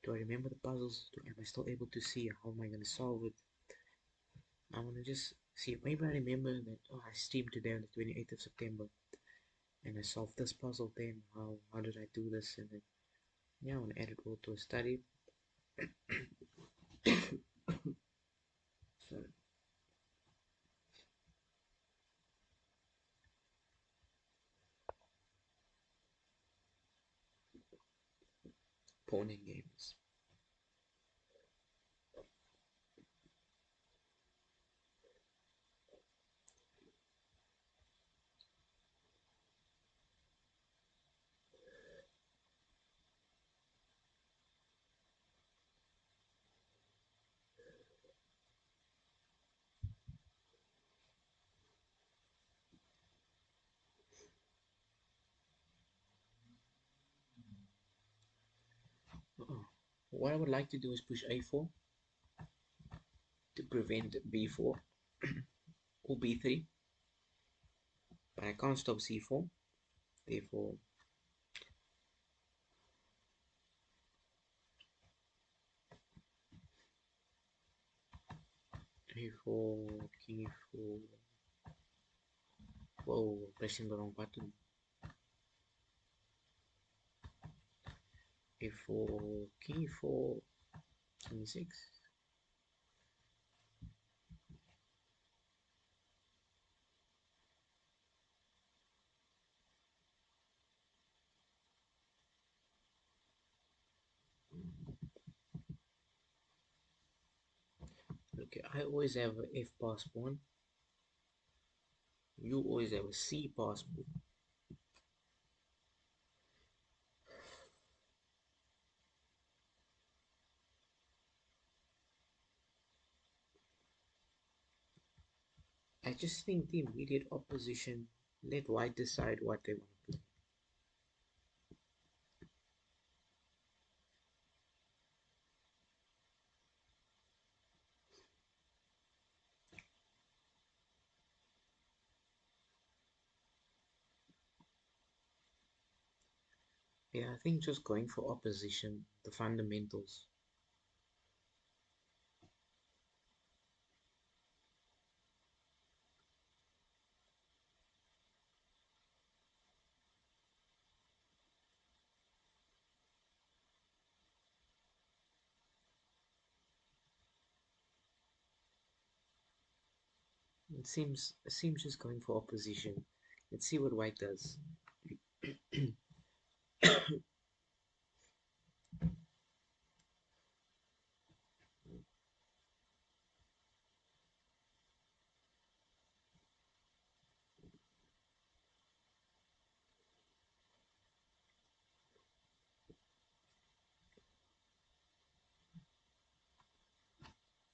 Do I remember the puzzles? Am I still able to see how am I going to solve it? I want to just See, maybe I remember that I streamed today on the 28th of September and I solved this puzzle then. How did I do this? And then, yeah, I want to add it all to a study. So, pawn games. Oh. What I would like to do is push a4 to prevent b4 or b3, but I can't stop c4. Therefore, a4, king e4. Whoa, pressing the wrong button. a4, king e4, king e6. Okay, I always have a f pass pawn. You always have a c pass pawn. I just think the immediate opposition let white decide what they want to play. Yeah, I think just going for opposition, the fundamentals. It seems just going for opposition. Let's see what white does.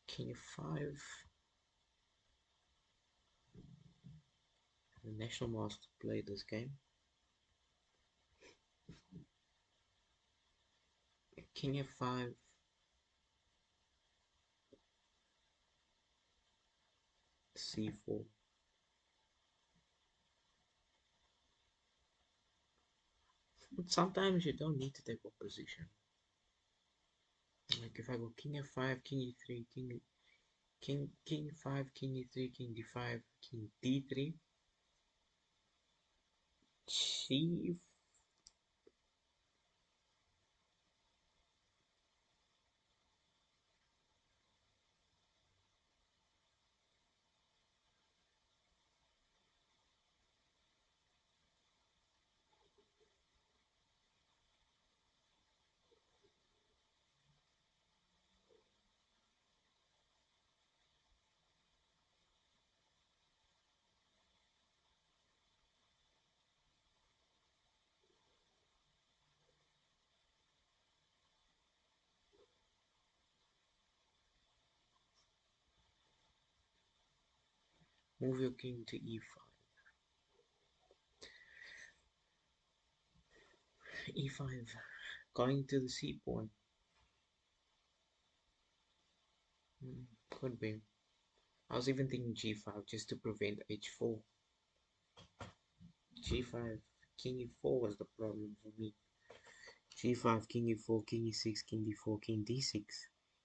King f5. The national master played this game. King f5. c4. But sometimes you don't need to take opposition. Like if I go king f5, king e3, king 5, king e3, king d5, king d3, c. Move your king to e5. e5. Going to the c pawn. Could be. I was even thinking g5 just to prevent h4. g5, king e4 was the problem for me. g5, king e4, king e6, king d4, king d6,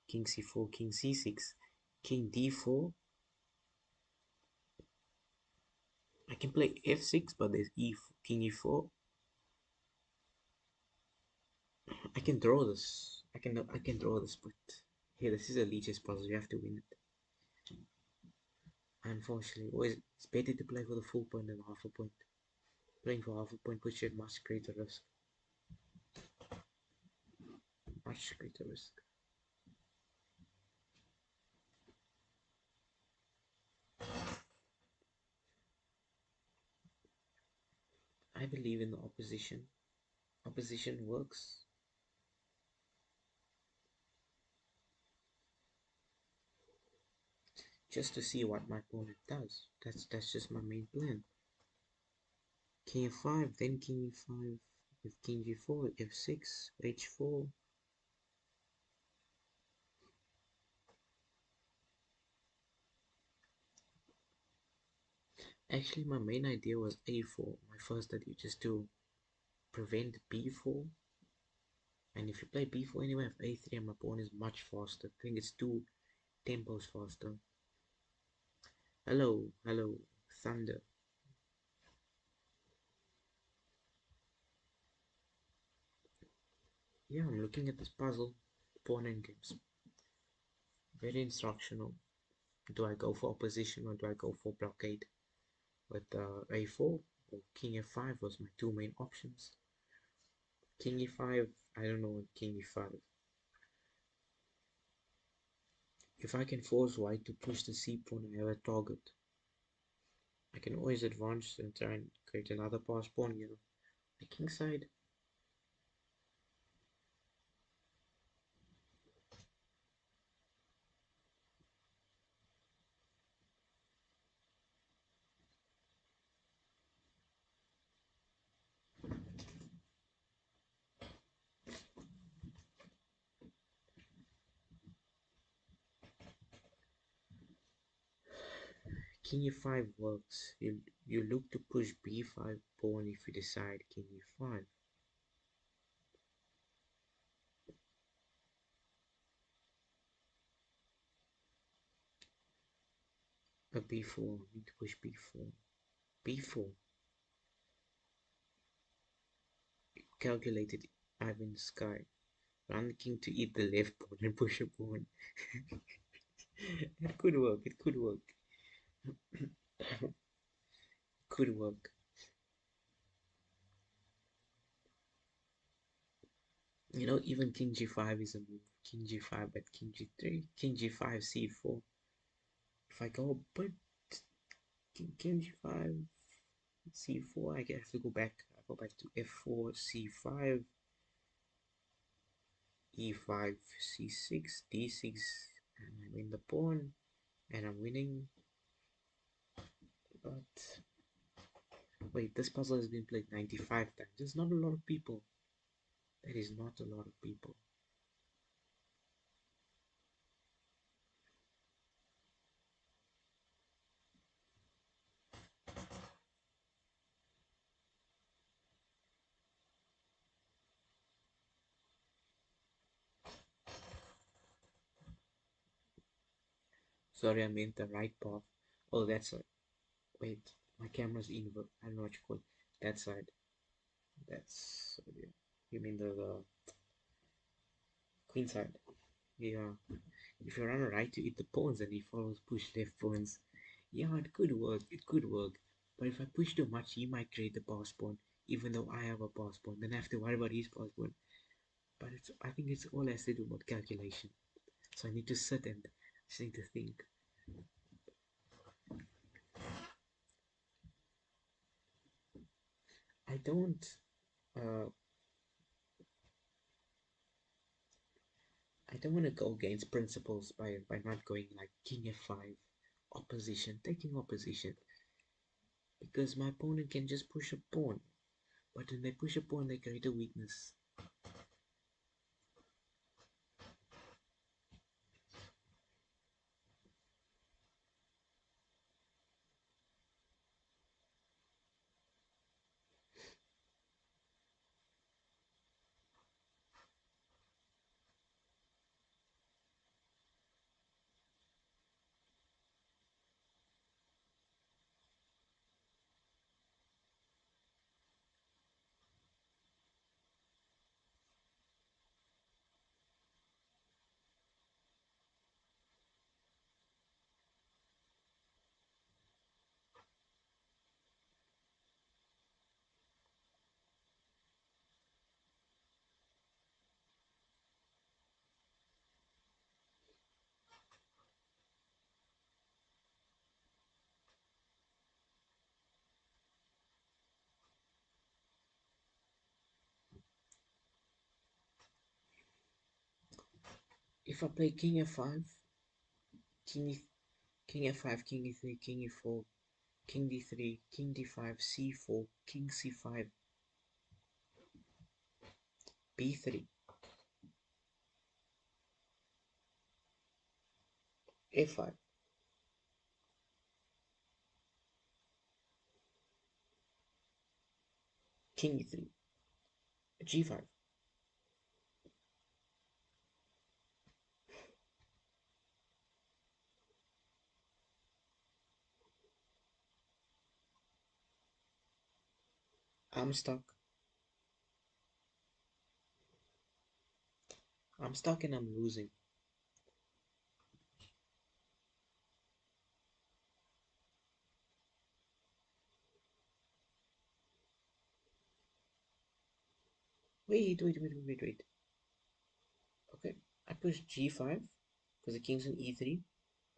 king c4, king c6, king d4, can play f6, but there's king e4. I can draw this. I can draw this, but hey, this is a leech's puzzle. You have to win it. Unfortunately, always it's better to play for the full point than half a point. Playing for half a point puts you at much greater risk. Much greater risk. I believe in the opposition. Opposition works. Just to see what my opponent does. That's just my main plan. King f5, then king e5, with king g4, f6, h4. Actually, my main idea was a4. My first idea just to prevent b4. And if you play b4 anyway, if a3 and my pawn is much faster. I think it's 2 tempos faster. Hello, hello, thunder. Yeah, I'm looking at this puzzle. Pawn endgames. Very instructional. Do I go for opposition or do I go for blockade? With a4 or king f5 was my two main options. King e5, I don't know what king e5. If I can force white to push the c pawn, I have a target. I can always advance and try and create another pass pawn, you know. The king side. King e5 works. You look to push b5 pawn if you decide king e5. A b4, need to push b4. b4. Calculated Ivan Sky. Run the king to eat the left pawn and push a pawn. It could work, it could work. Could work. You know, even king g5 is a move. King g5 at king g3, king g5 c4. If I go, but king g5 c4, I have to go back. I go back to f4 c5 e5 c6 d6, and I win the pawn, and I'm winning. But wait, this puzzle has been played 95 times. There's not a lot of people. That is not a lot of people. Sorry, I meant the right path. Oh, that's a wait. My camera's invert. I don't know what you call it. That side. That's yeah. You mean the queen side? Yeah. If you run right, you eat the pawns, and he follows push left pawns. Yeah, it could work. It could work. But if I push too much, he might create the pass pawn, even though I have a pass pawn. Then I have to worry about his pass pawn. But I think it's all has to do about calculation. So I need to sit and just need to think. I don't. Uh, I don't want to go against principles by not going like king f5, opposition, taking opposition, because my opponent can just push a pawn. But when they push a pawn, they create a weakness. If I play king f5, king e king f5, king e3, king e4, king d3, king d5, c4, king c5, b3, f5, king e3, g5. I'm stuck. I'm stuck and I'm losing. Wait. Okay, I push g5 because the king's on e3.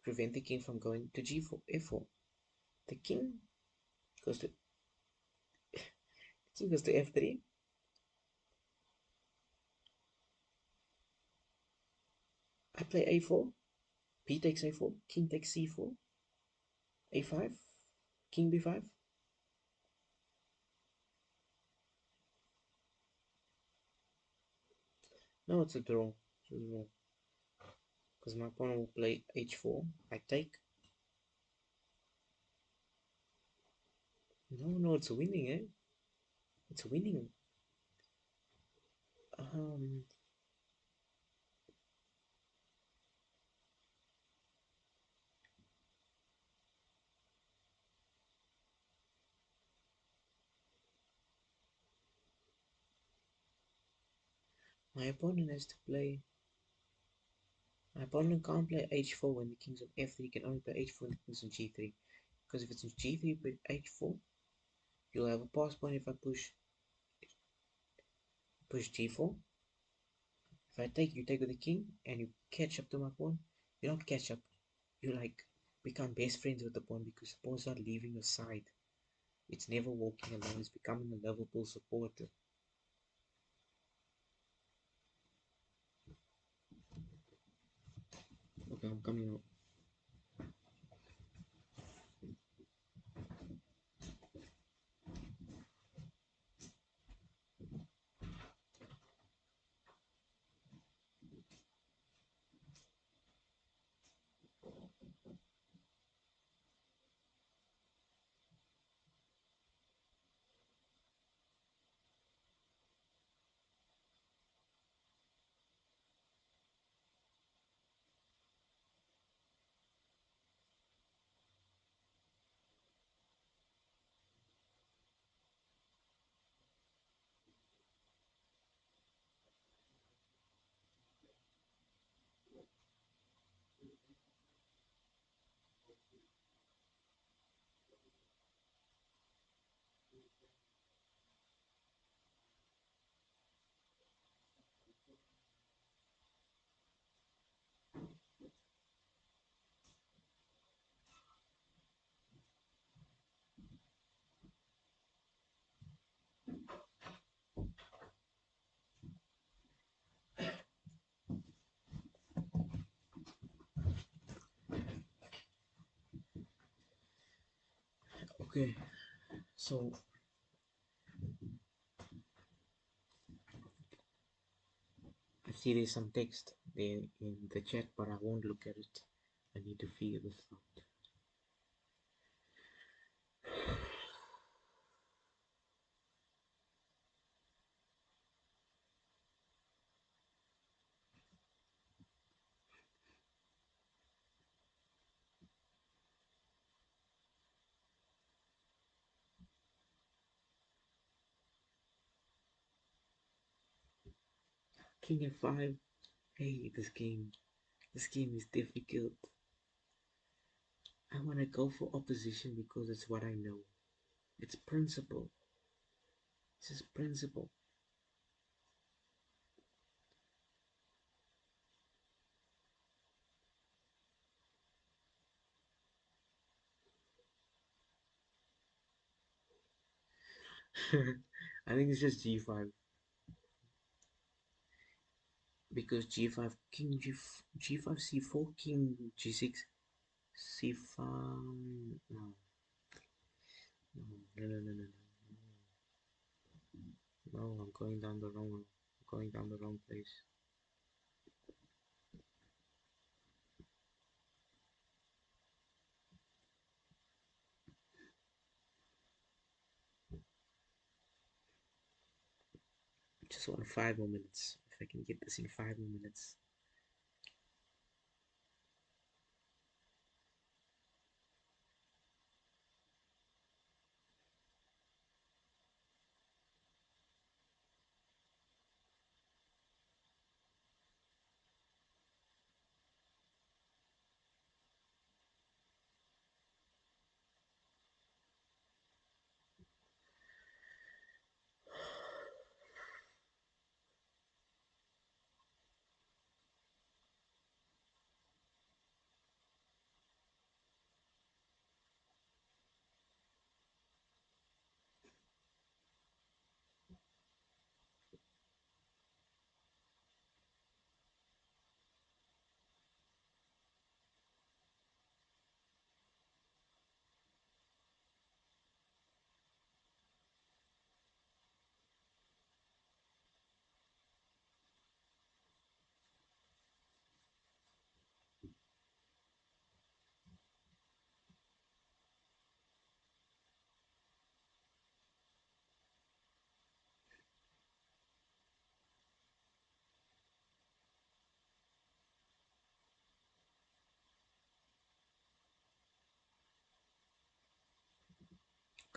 Prevent the king from going to g4, f4. The goes to king goes to f3. I play a4. B takes a4. King takes c4. a5. King b5. No, it's a draw. It's a draw. Because my opponent will play h4. I take. No, it's winning, eh? It's winning. Um, my opponent has to play. My opponent can't play h4 when the king's on f3. He can only play h4 when the king's on g3. Because if it's on g3 with h4, you'll have a pass point if I push g4. If I take, you take with the king, and you catch up to my pawn. You don't catch up. You like become best friends with the pawn because the pawn's not leaving your side. It's never walking alone. It's becoming a lovable supporter. Okay, I'm coming out. Okay, so I see there's some text there in the chat, but I won't look at it. I need to figure this out. King f5. Hey, this game is difficult. I want to go for opposition because it's what I know. It's principle. This is principle. I think it's just g5. because g5, king g5 c4, king g6, c5. No, no, no, no, no, no, no. I'm going down the wrong. Going down the wrong place. Just want 5 more minutes. If I can get this in 5 more minutes.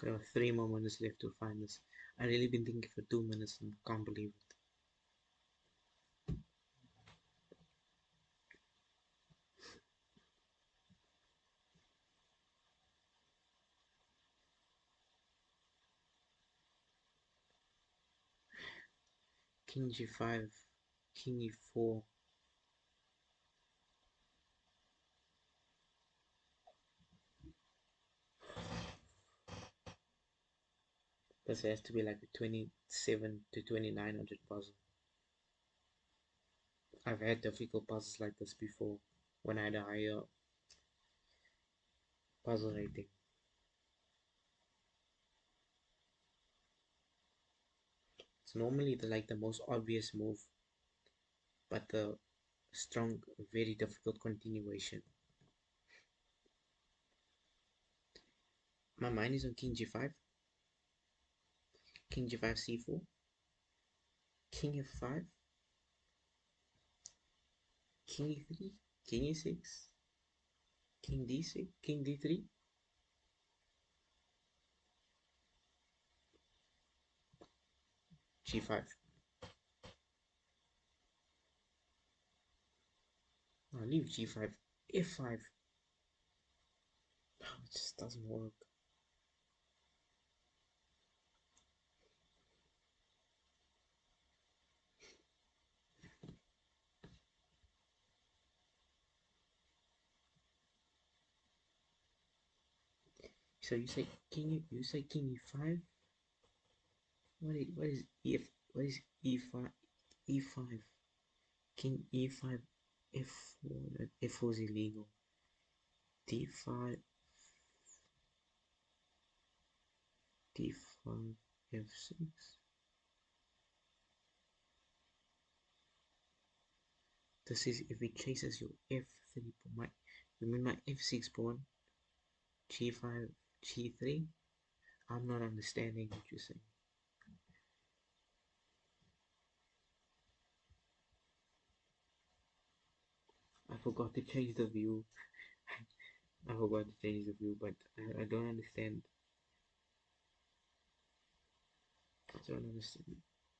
I have 3 more minutes left to find this. I really been thinking for 2 minutes and can't believe it. King g5, king e4. This has to be like a 27 to 2900 puzzle. I've had difficult puzzles like this before when I had a higher puzzle rating. It's normally the most obvious move, but the strong, very difficult continuation. My mind is on king g5, king g5 c4, king f5, king e3, king e6, king d6, king d3, g5. I'll leave g5, f5. Oh, it just doesn't work. So you say king e5. What is e5? E5. King e5. F4. F4 is illegal. D5. D5. F6. This is if it chases your F3 pawn. You mean my F6 pawn? G5, G3. I'm not understanding what you're saying. I forgot to change the view. I forgot to change the view, but I don't understand. I don't understand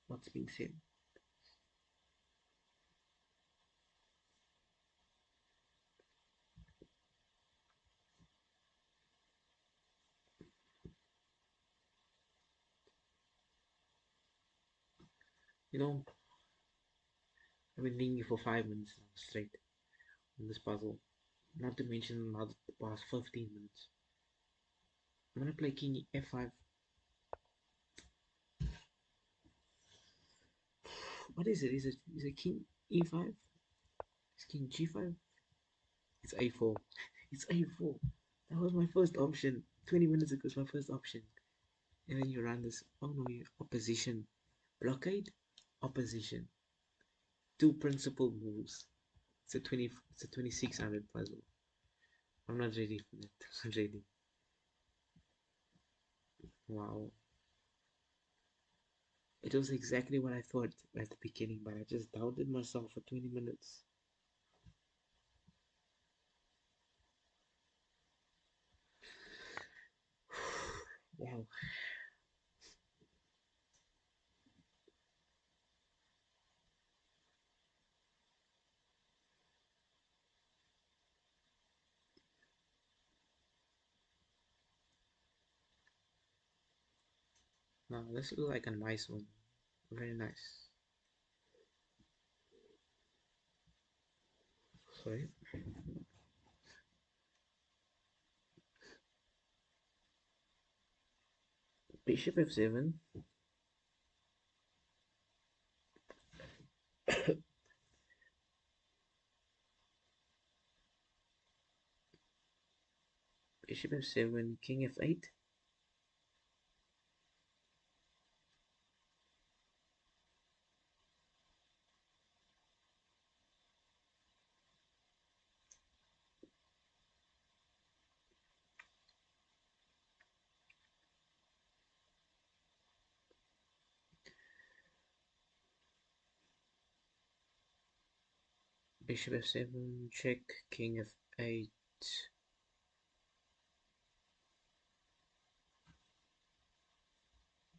what's being said. You know, I've been thinking for 5 minutes now straight on this puzzle. Not to mention the past 15 minutes. I'm gonna play king f5. What is it? Is it king? e5. It's king g5. It's a4. It's a4. That was my first option. 20 minutes ago was my first option. And then you run this. Oh no, you opposition. Blockade? Opposition. Two principal moves. It's a 2600 puzzle. I'm not ready for that. I'm not ready. Wow. It was exactly what I thought at the beginning, but I just doubted myself for 20 minutes. Wow. Now this looks like a nice one. Very nice. Sorry. Bishop f7. Bishop f7. King f8. Bishop f7. Check. King f8.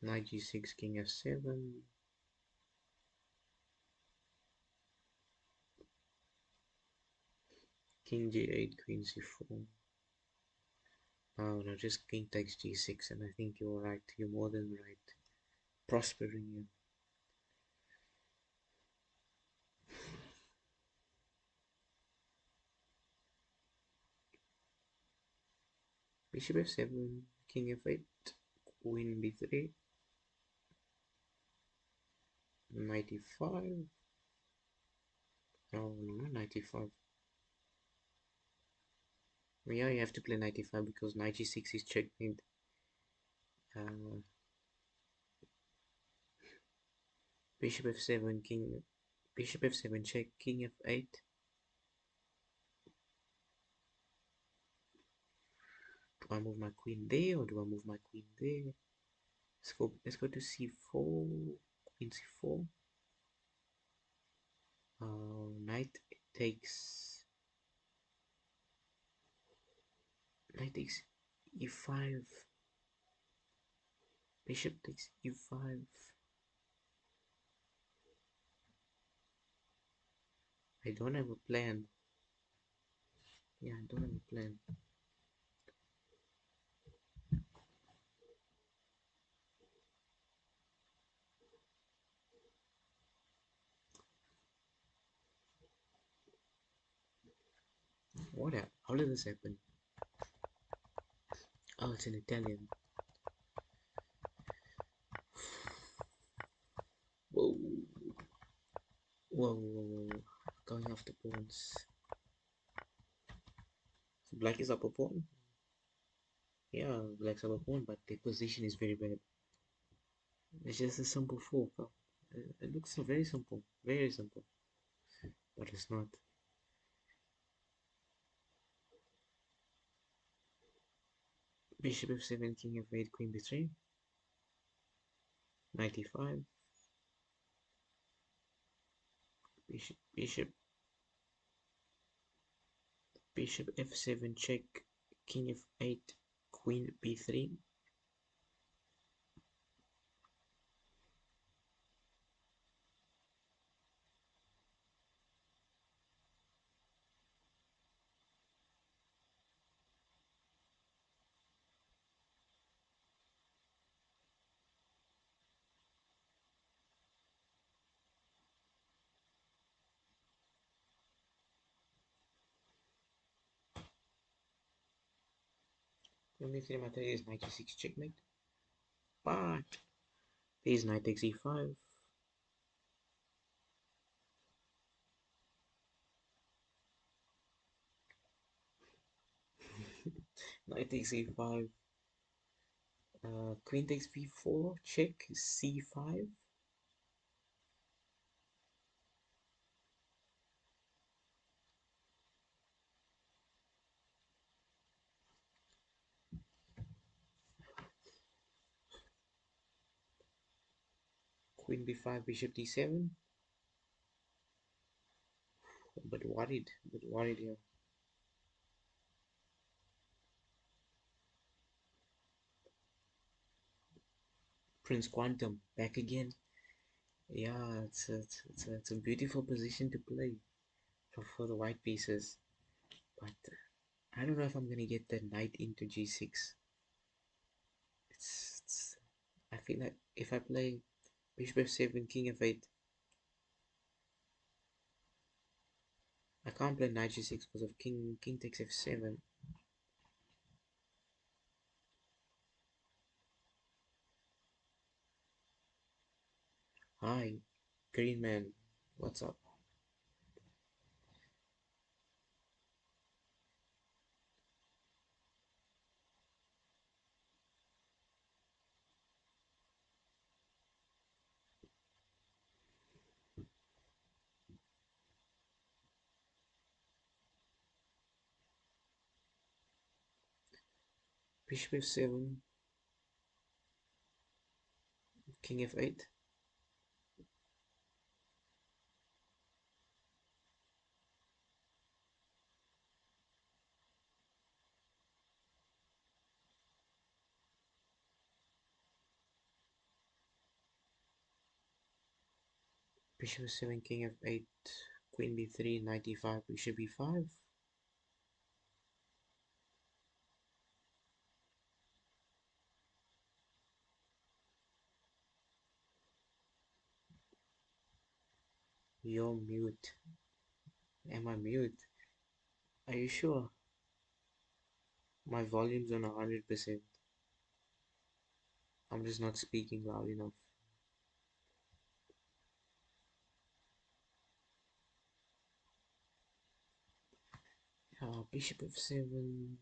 Knight g6. King f7. King g8. Queen c4. Oh no, just king takes g6, and I think you're right. You're more than right. Prospering you. Bishop f7, king f8, queen b3, knight e5. Oh no, not knight e5. Yeah, you have to play knight e5 because knight g6 is checkmate. Uh, Bishop f7, king. Bishop f7 check, king f8. Do I move my queen there or do I move my queen there? Let's go to c4, queen c4. Knight takes knight takes e5. Bishop takes e5. I don't have a plan. Yeah, I don't have a plan. What? How did this happen? Oh, it's in Italian. Whoa. Whoa, whoa, whoa. Going off the pawns. So black is up a pawn? Yeah, black's up a pawn, but the position is very bad. It's just a simple fork. It looks so very simple. Very simple. But it's not. Bishop f7, king f8, queen b3. Knight e5. Bishop f7 check, king f8, queen b3. Queen b3 matter is knight e6 checkmate. But there is knight takes e5. Knight takes e5. Queen takes b4. Check. c5. Queen b5. Bishop d7. But worried. But worried here. Prince Quantum back again. Yeah, it's a beautiful position to play for the white pieces. But I don't know if I'm gonna get the knight into g6. It's I feel like if I play bishop f7, king f8, I can't play knight g6 because of king takes f7. Hi, green man, what's up? Bishop f7, king f8. Bishop f7, king f8, queen b3, knight e5, bishop e5. You're mute. Am I mute? Are you sure? My volume's on 100%. I'm just not speaking loud enough. Bishop f7.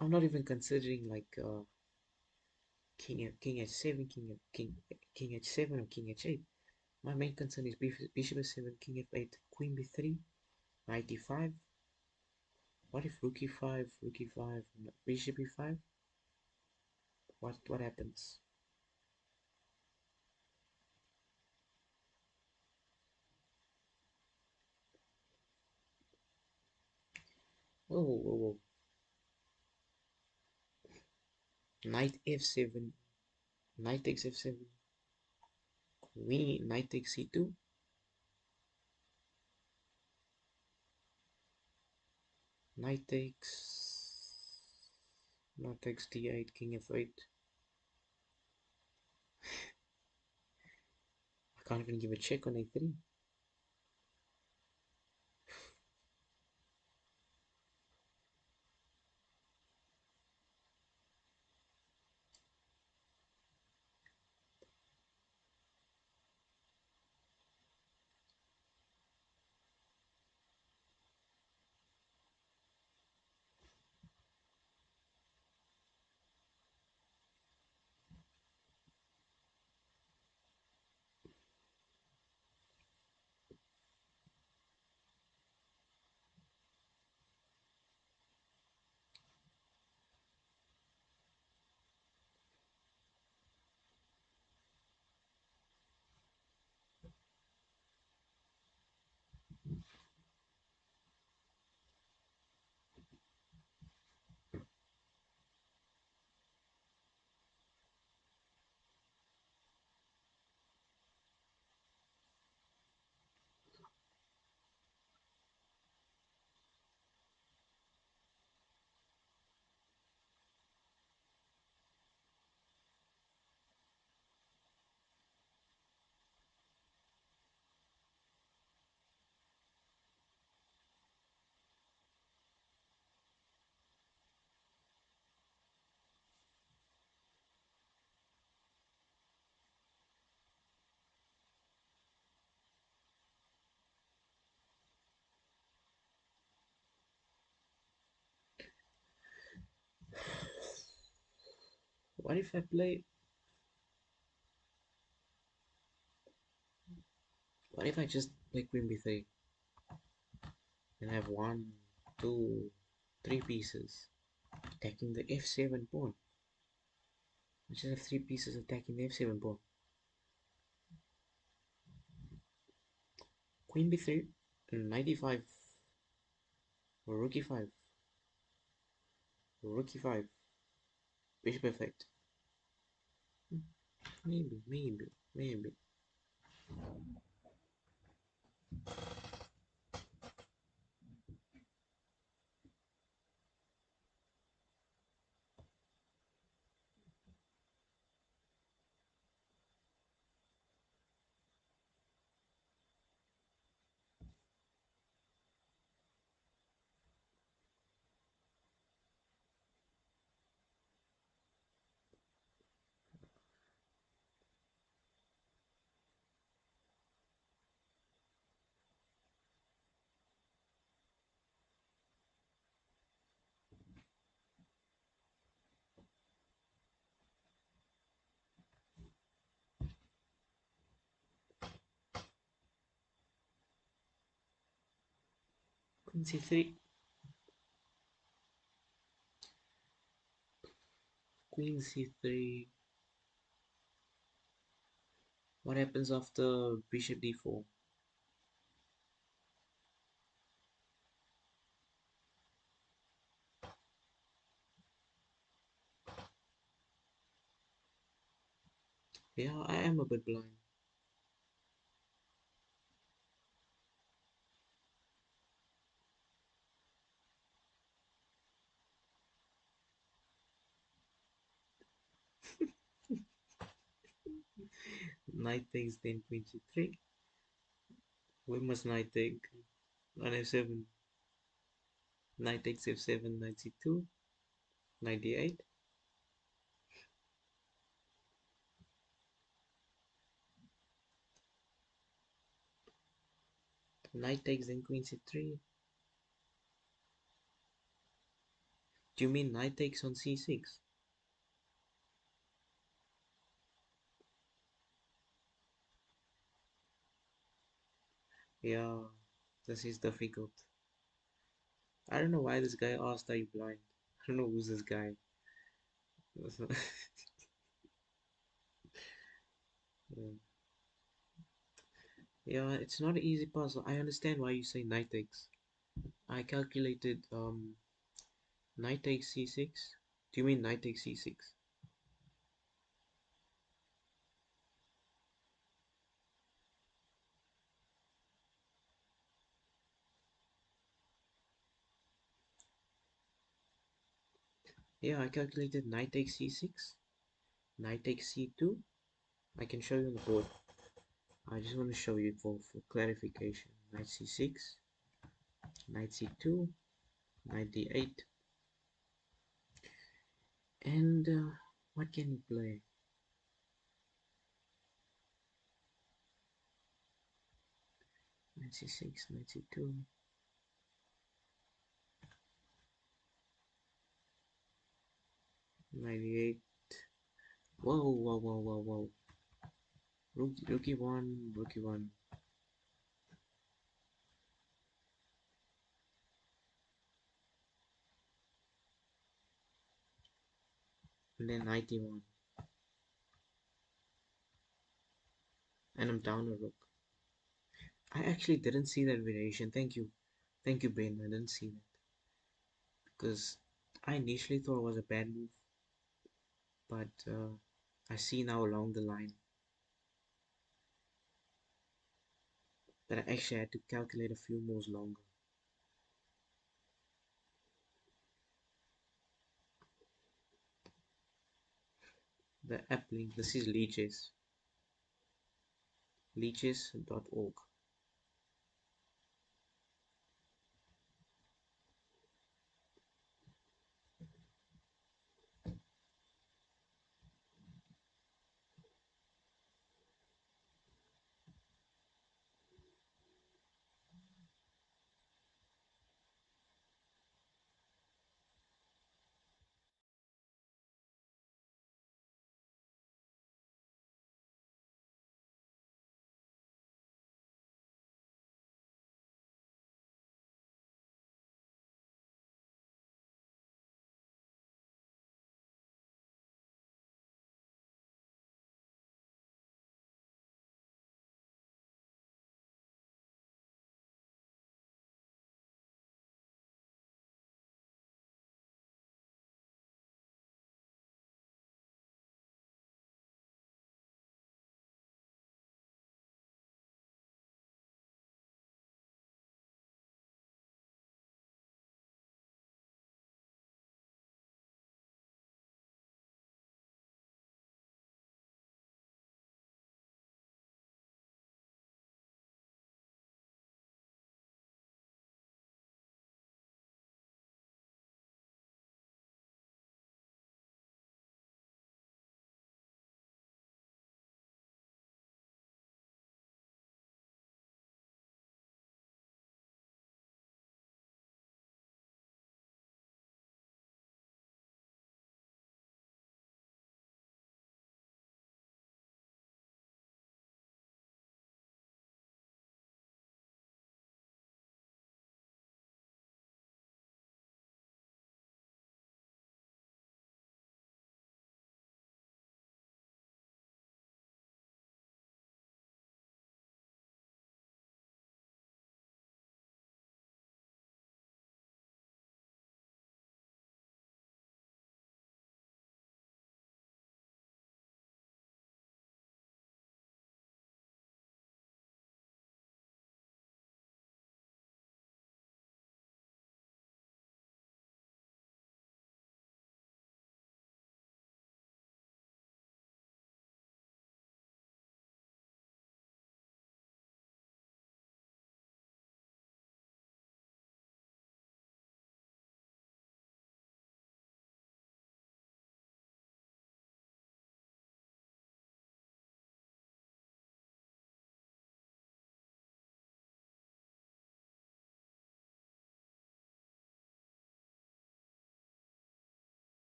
I'm not even considering like king h7, king h7 or king h8. My main concern is bishop f7, king f8, queen b3, knight e5. What if rook e5, rook e5, bishop e5? What happens? Whoa, whoa, whoa. Knight f7, knight takes f7, queen, knight takes c2, knight takes d8, king f8. I can't even give a check on a3. What if I play? What if I just play Queen B3 and have one, two, three pieces attacking the F7 pawn? I just have three pieces attacking the F7 pawn. Queen B3, Knight E5, Rook E5, Rook E5, Bishop F8. Maybe. Queen C3, Queen C3. What happens after Bishop D4? Yeah, I am a bit blind. Knight takes then Queen C3. We must knight take on F7. Knight takes F7, Knight C2, Knight D8. Knight takes then Queen C3. Do you mean knight takes on C6? Yeah, this is difficult. I don't know why this guy asked, are you blind? I don't know who's this guy. Yeah. Yeah, it's not an easy puzzle. I understand why you say knight takes. I calculated knight takes c6. Do you mean knight takes c6? Yeah, I calculated knight takes c6, knight takes c2. I can show you on the board. I just want to show you for clarification. Knight c6, knight c2, knight d8, and what can you play? Knight c6, knight c2, knight d8. Whoa. Rookie one, rookie one, and then knight d1, and I'm down a rook. I actually didn't see that variation. Thank you, Ben. I didn't see that because I initially thought it was a bad move, but I see now along the line that I actually had to calculate a few moves longer. The app link, this is leeches.org.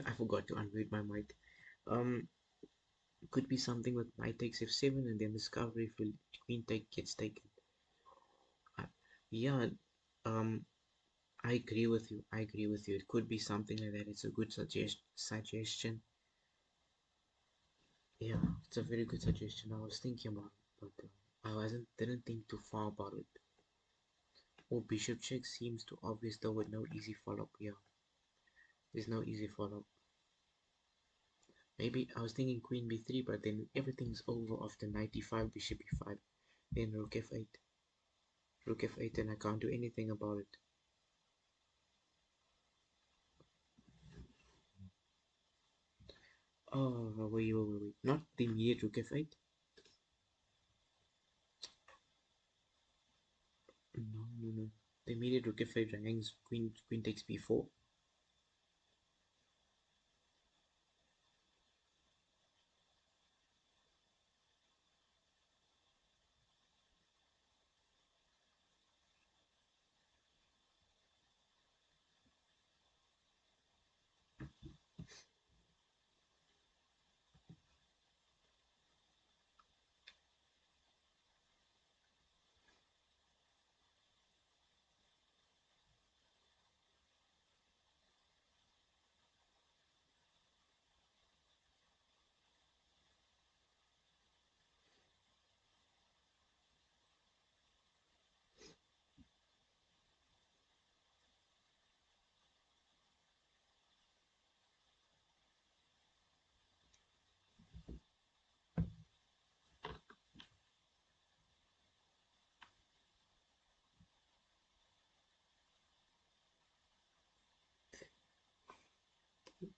I forgot to unmute my mic. Um, could be something with knight takes f7 and then discovery if queen take gets taken. Uh, yeah, um, I agree with you. I agree with you. It could be something like that. It's a good suggestion. Yeah, it's a very good suggestion. I was thinking about it, but I didn't think too far about it. Oh, bishop check seems too obvious though with no easy follow-up. Yeah, there's no easy follow-up. Maybe I was thinking queen b3, but then everything's over after knight e5, bishop e5, then rook f8, and I can't do anything about it. Oh, wait. Not the immediate rook f8. No. The immediate rook f8 hangs, queen takes b4.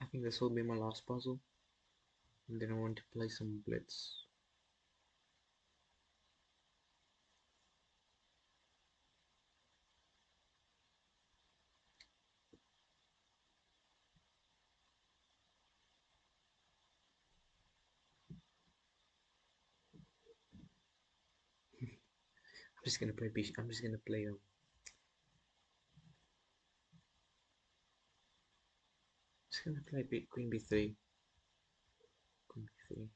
I think this will be my last puzzle, and then I want to play some Blitz. I'm just gonna play just gonna play queen b3, queen b3,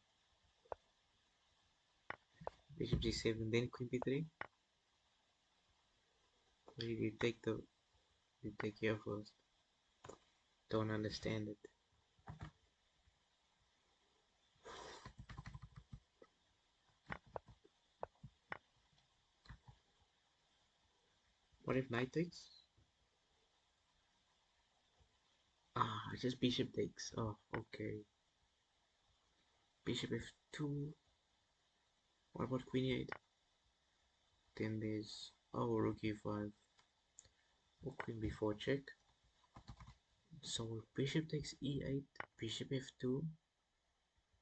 bishop g7, then queen b3. Or you take the you take here first. Don't understand it. What if knight takes? Ah, just bishop takes. Oh, okay. Bishop f2. What about queen e8? Then there's rook e5. Or queen b4 check. So bishop takes e8, bishop f2,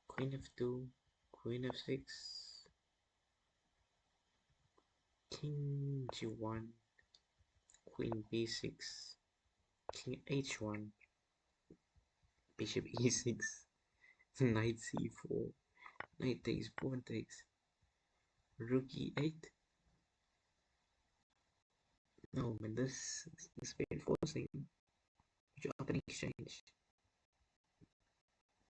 queen f2, queen f6, king g1, queen b6, king h1, bishop e6, knight c4, knight takes, pawn takes, rook e8. No, man, this is very forcing. Your opening exchange.